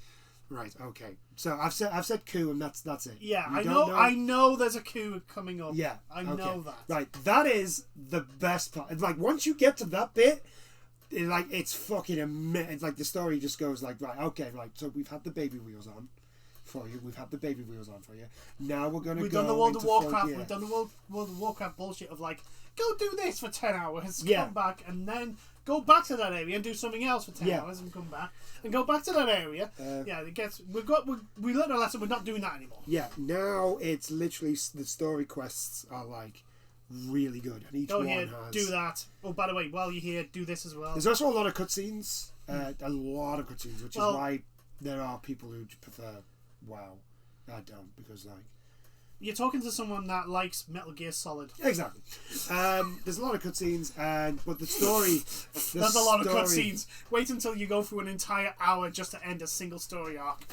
okay. So I've said coup, and that's it. Yeah, You I don't know. I know there's a coup coming up. Yeah, I okay. know that. Right, that is the best part. It's like once you get to that bit, it's fucking amazing. It's like the story just goes like, right, okay, right. So we've had the baby wheels on for you. We've had the baby wheels on for you. Now we're gonna. We've go done the World of into Warcraft. full gear. We've done the World of Warcraft bullshit of like, go do this for 10 hours, Yeah. come back, and then go back to that area and do something else for 10 Yeah. hours and come back and go back to that area. Yeah, it gets. We learned our lesson. We're not doing that anymore. Yeah, now it's literally the story quests are like really good, and each Go one here, has. do that. Oh, by the way, while you're here, do this as well. There's also a lot of cutscenes, a lot of cutscenes, which is Well- why there are people who prefer WoW. I don't, because like. You're talking to someone that likes Metal Gear Solid. Exactly. There's a lot of cutscenes, but the story. There's a lot of cutscenes. Wait until you go through an entire hour just to end a single story arc.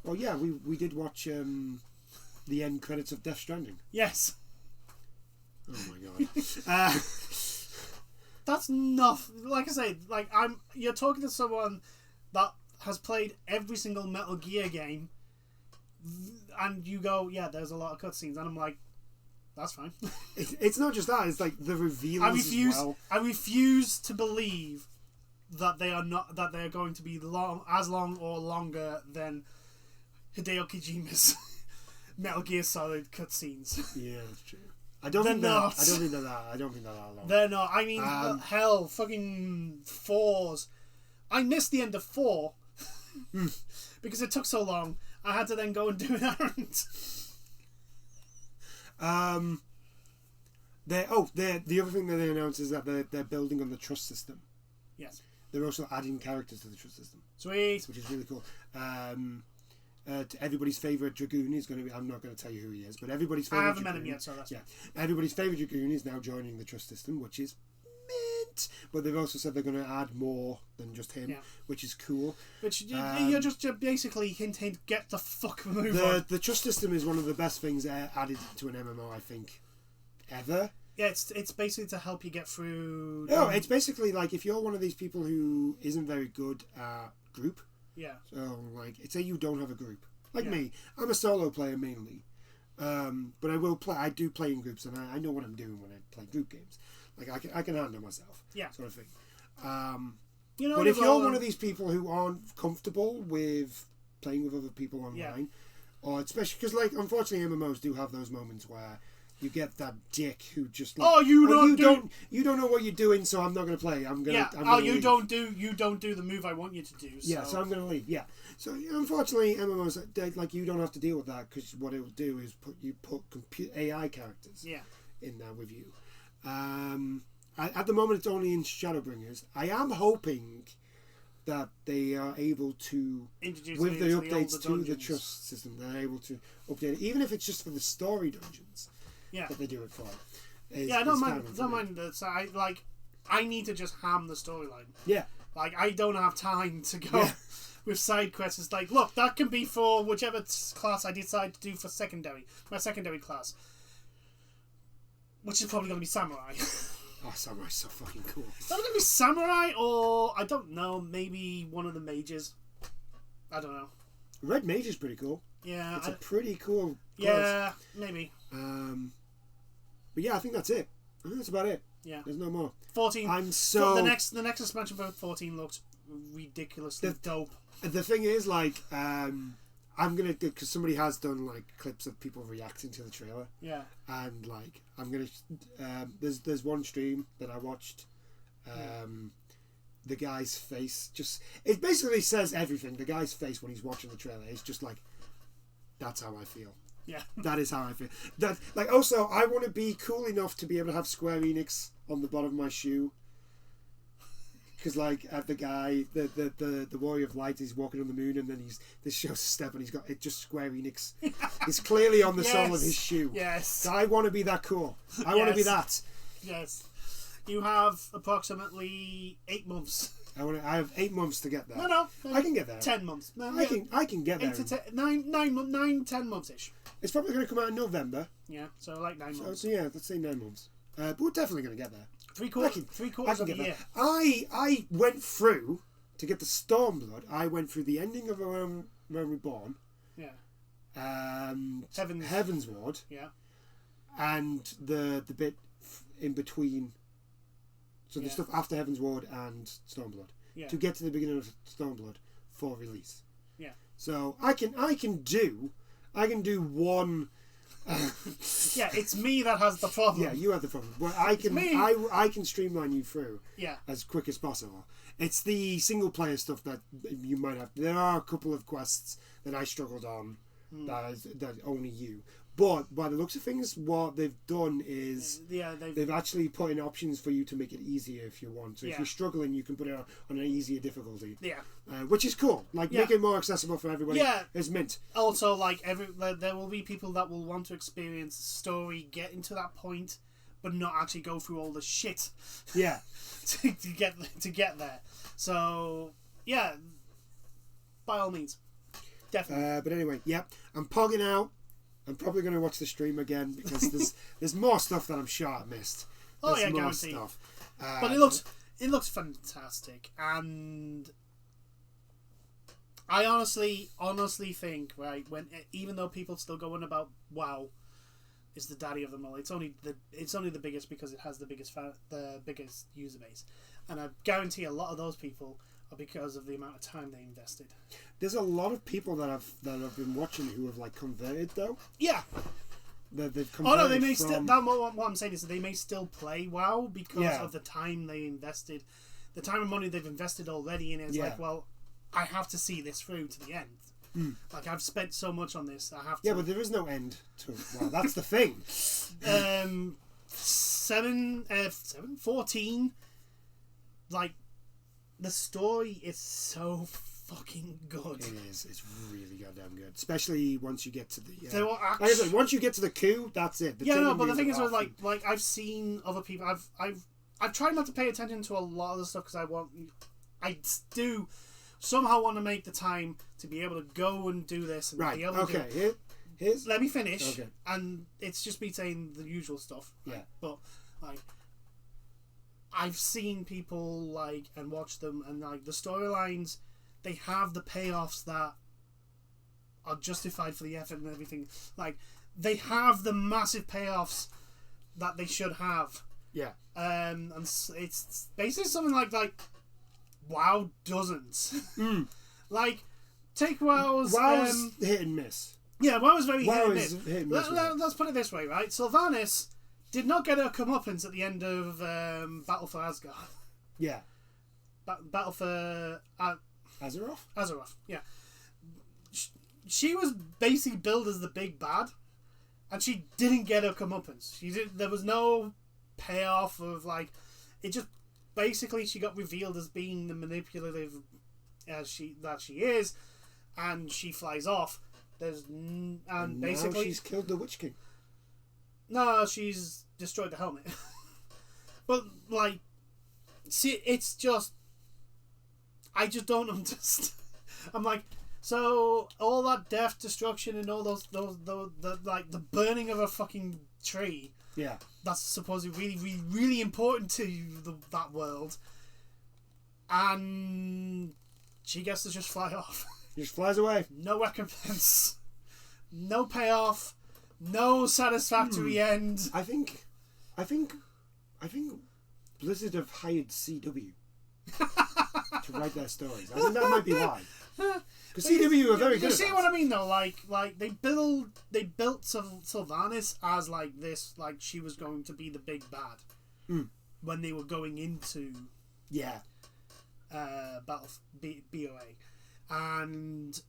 Well, yeah, we did watch the end credits of Death Stranding. Yes. Oh my god. That's not, like I say, like you're talking to someone that has played every single Metal Gear game, and you go, yeah, there's a lot of cutscenes, and I'm like, that's fine. It's not just that; it's like the reveals as well. I refuse to believe that they are going to be long or longer than Hideo Kojima's Metal Gear Solid cutscenes. Yeah, that's true. I don't think they're that long. They're not. I mean, hell, fucking 4s. I missed the end of 4 because it took so long. I had to then go and do an errand. The other thing that they announced is that they're building on the trust system. Yes. They're also adding characters to the trust system, Sweet. which is really cool. Everybody's favorite Dragoon is going to be. I'm not going to tell you who he is, but everybody's favorite. I haven't Dragoon, met him yet, so that's yeah. Everybody's favorite Dragoon is now joining the trust system, which is mint. But they've also said they're going to add more than just him, which is cool. Which you're just basically hint, get the fuck move on. The trust system is one of the best things added to an MMO, I think, ever. Yeah, it's basically to help you get through. No, it's basically like if you're one of these people who isn't very good at group. Yeah. So, like, say you don't have a group. Like me. I'm a solo player mainly. But I do play in groups, and I know what I'm doing when I play group games. Like, I can handle myself. Yeah. Sort of thing. But if you're one of these people who aren't comfortable with playing with other people online, or especially, because, like, unfortunately, MMOs do have those moments where you get that dick who just like, you don't know what you're doing, so I'm not going to play. You don't do the move I want you to do. So. Yeah, so I'm going to leave. Yeah, so unfortunately, MMOs like you don't have to deal with that, because what it will do is put AI characters in there with you. At the moment, it's only in Shadowbringers. I am hoping that they are able to introduce with the updates to the dungeons. trust system. They're able to update it, even if it's just for the story dungeons. Yeah, that they do it for. I don't mind that. So I need to just ham the storyline. Yeah, like I don't have time to go. with side quests. It's like, look, that can be for whichever class I decide to do for my secondary class, which is probably going to be samurai. Oh, samurai's so fucking cool. Is that going to be samurai, or I don't know, maybe one of the mages. I don't know. Red Mage is pretty cool. Yeah, It's a pretty cool class. Yeah, maybe. But yeah, I think that's it. I think that's about it. Yeah. There's no more. 14. I'm so... The next expansion for 14 looks ridiculously dope. The thing is, like, I'm gonna... Because somebody has done, like, clips of people reacting to the trailer. Yeah. And, like, I'm gonna... there's one stream that I watched. The guy's face just... It basically says everything. The guy's face when he's watching the trailer is just like... That's how I feel. Yeah. That is how I feel. That, like, also, I want to be cool enough to be able to have Square Enix on the bottom of my shoe. Because, like, the guy, the Warrior of Light is walking on the moon, and then this shows a step, and he's got it just Square Enix. It's clearly on the sole of his shoe. Yes. So I want to be that cool. I want to be that. Yes. You have approximately 8 months. I have 8 months to get there. No. I can get there. 10 months. No, I can get there. 9, 10 months ish. It's probably going to come out in November. Yeah, so like 9 months. So yeah, let's say 9 months. But we're definitely going to get there. Three quarters of the year. I went through to get the Stormblood. I went through the ending of Realm Reborn. Yeah. Heaven's Ward. Yeah. And the bit in between. So the stuff after Heaven's Ward and Stormblood. Yeah. To get to the beginning of Stormblood for release. Yeah. So I can do one. Yeah, it's me that has the problem. Yeah, you have the problem. Well, I can streamline you through. Yeah. As quick as possible. It's the single player stuff that you might have. There are a couple of quests that I struggled on that only you. But by the looks of things, what they've done is they've actually put in options for you to make it easier if you want. So if you're struggling, you can put it on an easier difficulty. Yeah. Which is cool. Like, make it more accessible for everybody. Yeah. It's mint. Also, like, there will be people that will want to experience the story, getting to that point, but not actually go through all the shit. Yeah. to get there. So, yeah. By all means. Definitely. But anyway, I'm pogging out. I'm probably going to watch the stream again because there's more stuff that I'm sure I missed. There's more guaranteed. Stuff. But it looks fantastic, and I honestly think, right, even though people still going about WoW is the daddy of them all, it's only the biggest because it has the biggest user base, and I guarantee a lot of those people are because of the amount of time they invested. There's a lot of people that have been watching who have like converted though. Yeah. They've converted. Oh no, they may still. What I'm saying is that they may still play WoW because of the time they invested, the time and money they've invested already in it. It's like, well, I have to see this through to the end. Like, I've spent so much on this, I have to. Yeah, but there is no end to it. Wow, that's the thing. 14, like, the story is so fucking good. It is. It's really goddamn good. Especially once you get to the... like I said, once you get to the coup, that's it. But the thing is, like I've seen other people... I've tried not to pay attention to a lot of the stuff because I do somehow want to make the time to be able to go and do this and be able to do it. Here's... Let me finish. Okay. And it's just me saying the usual stuff. Right? Yeah. But, like... I've seen people like and watch them, and like the storylines, they have the payoffs that are justified for the effort and everything. Like, they have the massive payoffs that they should have. Yeah. And it's basically something like WoW doesn't. Like, take WoW's WoW's hit and miss. Yeah, WoW's very hit and miss. Right. Let's put it this way, right? Sylvanas did not get her comeuppance at the end of Battle for Asgard. Yeah. Battle for... Azeroth? Azeroth, yeah. She was basically billed as the big bad, and she didn't get her comeuppance. There was no payoff of, like... It just... Basically, she got revealed as being the manipulative that she is, and she flies off. And basically... now she's killed the Witch King. No, she's destroyed the helmet. But, like, see, it's just... I just don't understand. I'm like, so all that death, destruction, and all those like the burning of a fucking tree. Yeah. That's supposedly really, really, really important to that world. And she gets to just fly off. He just flies away. No recompense. No payoff. No satisfactory end. I think Blizzard have hired CW to write their stories. I think that might be why. Because CW are very good. You see at what I mean, though? Like they built Sylvanas as like this, like she was going to be the big bad when they were going into Battle BOA, and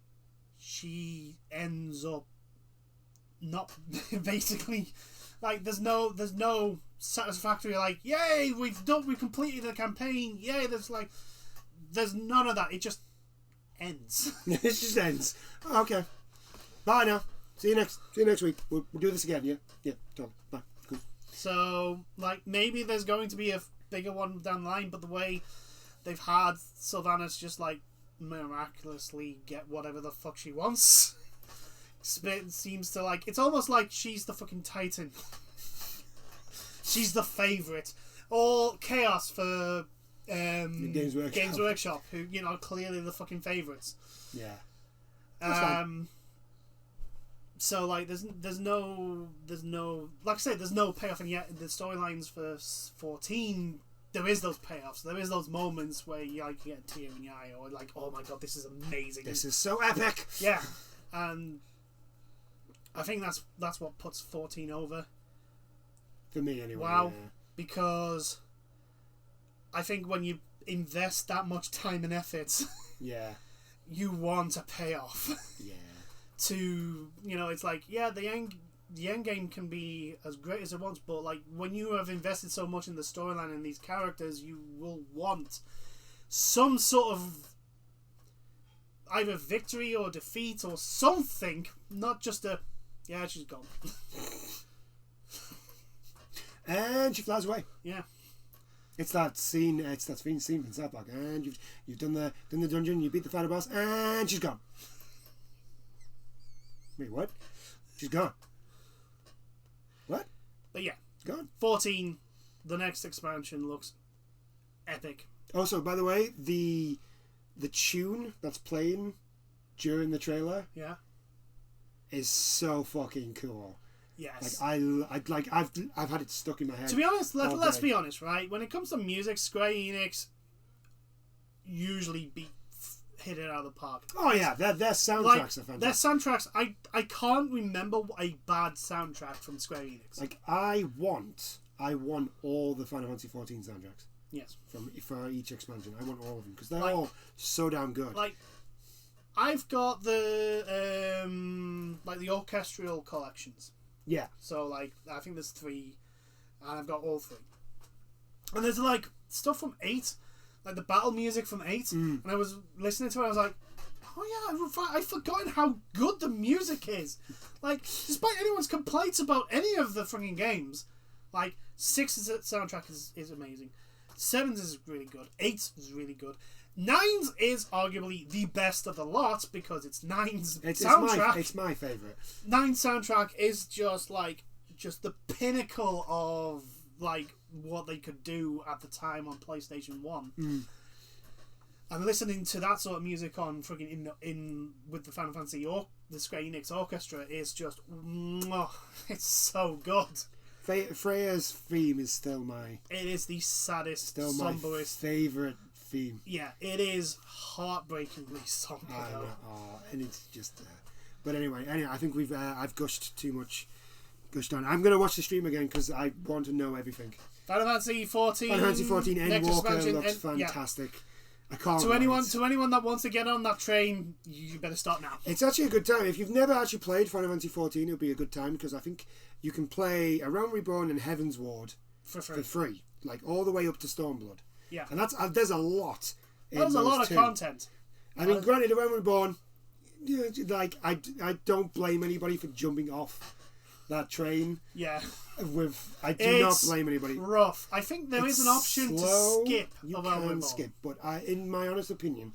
she ends up not basically like there's no satisfactory like yay we've completed the campaign, yay there's none of that. It just ends. It just ends. Okay. Bye now. See you next week. We'll do this again. Yeah. Done. Bye. Cool. So like maybe there's going to be a bigger one down the line, but the way they've had Sylvanas just like miraculously get whatever the fuck she wants. Seems to like it's almost like she's the fucking Titan. She's the favourite. Or Chaos for Games Workshop, who clearly the fucking favourites. Yeah. So like there's no like I said there's no payoff, and yet in the storylines for 14 there is those payoffs. There is those moments where you like get a tear in your eye, or like, oh my god, this is amazing. This is so epic. Yeah, and I think that's what puts 14 over. For me, anyway. Wow, because I think when you invest that much time and effort, you want a payoff. Yeah. To it's like the end game can be as great as it wants, but like when you have invested so much in the storyline and these characters, you will want some sort of either victory or defeat or something, not just she's gone. And she flies away. Yeah. It's that scene. It's that scene from South Park. And you've done the dungeon. You beat the final boss, and she's gone. Wait, what? She's gone. What? But yeah, gone. 14. The next expansion looks epic. Also, by the way, the tune that's playing during the trailer, is so fucking cool. Yes. Like I've had it stuck in my head. To be honest, let's be honest, right? When it comes to music, Square Enix usually hit it out of the park. Oh yeah, their soundtracks are fantastic. Their soundtracks, I can't remember a bad soundtrack from Square Enix. Like I want all the Final Fantasy 14 soundtracks. Yes. For each expansion, I want all of them because they're all so damn good. Like, I've got the the orchestral collections. Yeah. So like I think there's 3, and I've got all 3. And there's like stuff from 8, like the battle music from 8, and I was listening to it. I was like, oh yeah, I've forgotten how good the music is. Like, despite anyone's complaints about any of the freaking games, like 6's soundtrack is amazing. 7's is really good. 8's is really good. 9's is arguably the best of the lot because it's 9's soundtrack. It's my favourite. 9's soundtrack is just the pinnacle of like what they could do at the time on PlayStation 1. And listening to that sort of music on freaking in with the Final Fantasy the Square Enix orchestra is just it's so good. Freya's theme is still my... It is the saddest, still somberest... my favourite theme. Yeah, it is heartbreakingly somber. I know. Oh, and it's just... But anyway, I think I've gushed too much. Gushed on. I'm going to watch the stream again because I want to know everything. Final Fantasy 14... Final Fantasy 14 Endwalker looks yeah. fantastic. I can't to anyone that wants to get on that train, you better start now. It's actually a good time. If you've never actually played Final Fantasy 14, it'll be a good time because I think you can play A Realm Reborn and Heaven's Ward for free, like all the way up to Stormblood. Yeah, and there's a lot. There's a lot of content. I mean, granted, A Realm Reborn, like I don't blame anybody for jumping off that train. Yeah, I do not blame anybody. Rough. I think there is an option to skip. You can skip, but in my honest opinion,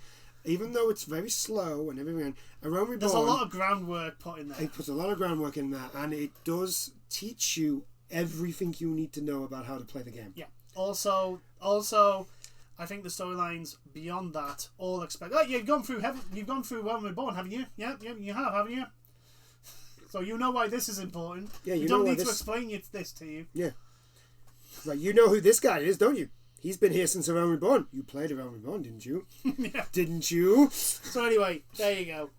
even though it's very slow and everything, A Realm Reborn, There's a lot of groundwork put in there. it puts a lot of groundwork in there, and it does teach you everything you need to know about how to play the game. Yeah. Also, I think the storylines beyond that all expect. Oh, you've gone through Realm Reborn, haven't you? Yeah, you have, haven't you? So you know why this is important. Yeah, you you don't know why need to this- explain this to you. Yeah. Right, you know who this guy is, don't you? He's been here since A Realm Reborn. You played A Realm Reborn, didn't you? Yeah. Didn't you? So anyway, there you go.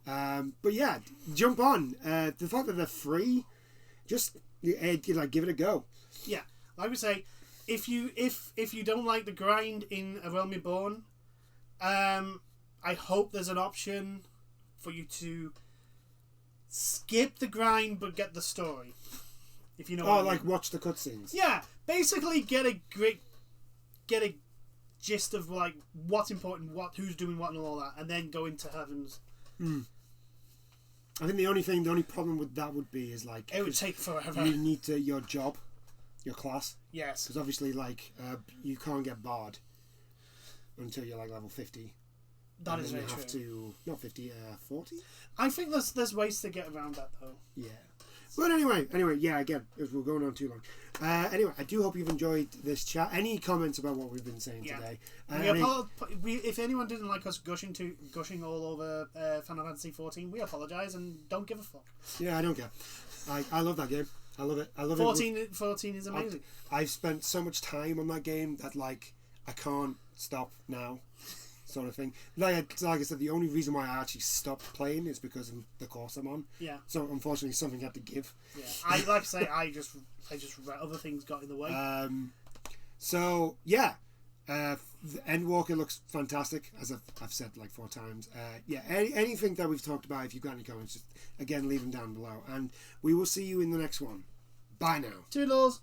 But yeah, jump on. The fact that they're free, just like give it a go. Yeah, like we say, if you don't like the grind in A Realm Reborn, I hope there's an option for you to skip the grind but get the story. If you know. what I Like mean. watch the cutscenes. Yeah, basically get a gist of like what's important, who's doing what, and all that, and then go into Heavens. I think the only problem with that would be is like It would take forever. you need your job, your class, Yes. because obviously like you can't get Bard until you're like level 50. That And is then very you have true. to not 50, 40. I think there's ways to get around that though. Yeah. But anyway, yeah, again, we're going on too long. Anyway, I do hope you've enjoyed this chat. Any comments about what we've been saying Yeah. today? If anyone didn't like us gushing all over Final Fantasy 14, we apologise and don't give a fuck. Yeah, I don't care. I love that game. I love it. I love 14 is it. amazing. I've spent so much time on that game that like I can't stop now, sort of thing. Like I said, the only reason why I actually stopped playing is because of the course I'm on. Yeah. So unfortunately, something had to give. Yeah. I just other things got in the way. So yeah, the Endwalker looks fantastic, as I've said like 4 times. Yeah, anything that we've talked about, if you've got any comments, just again leave them down below, and we will see you in the next one. Bye now. Toodles.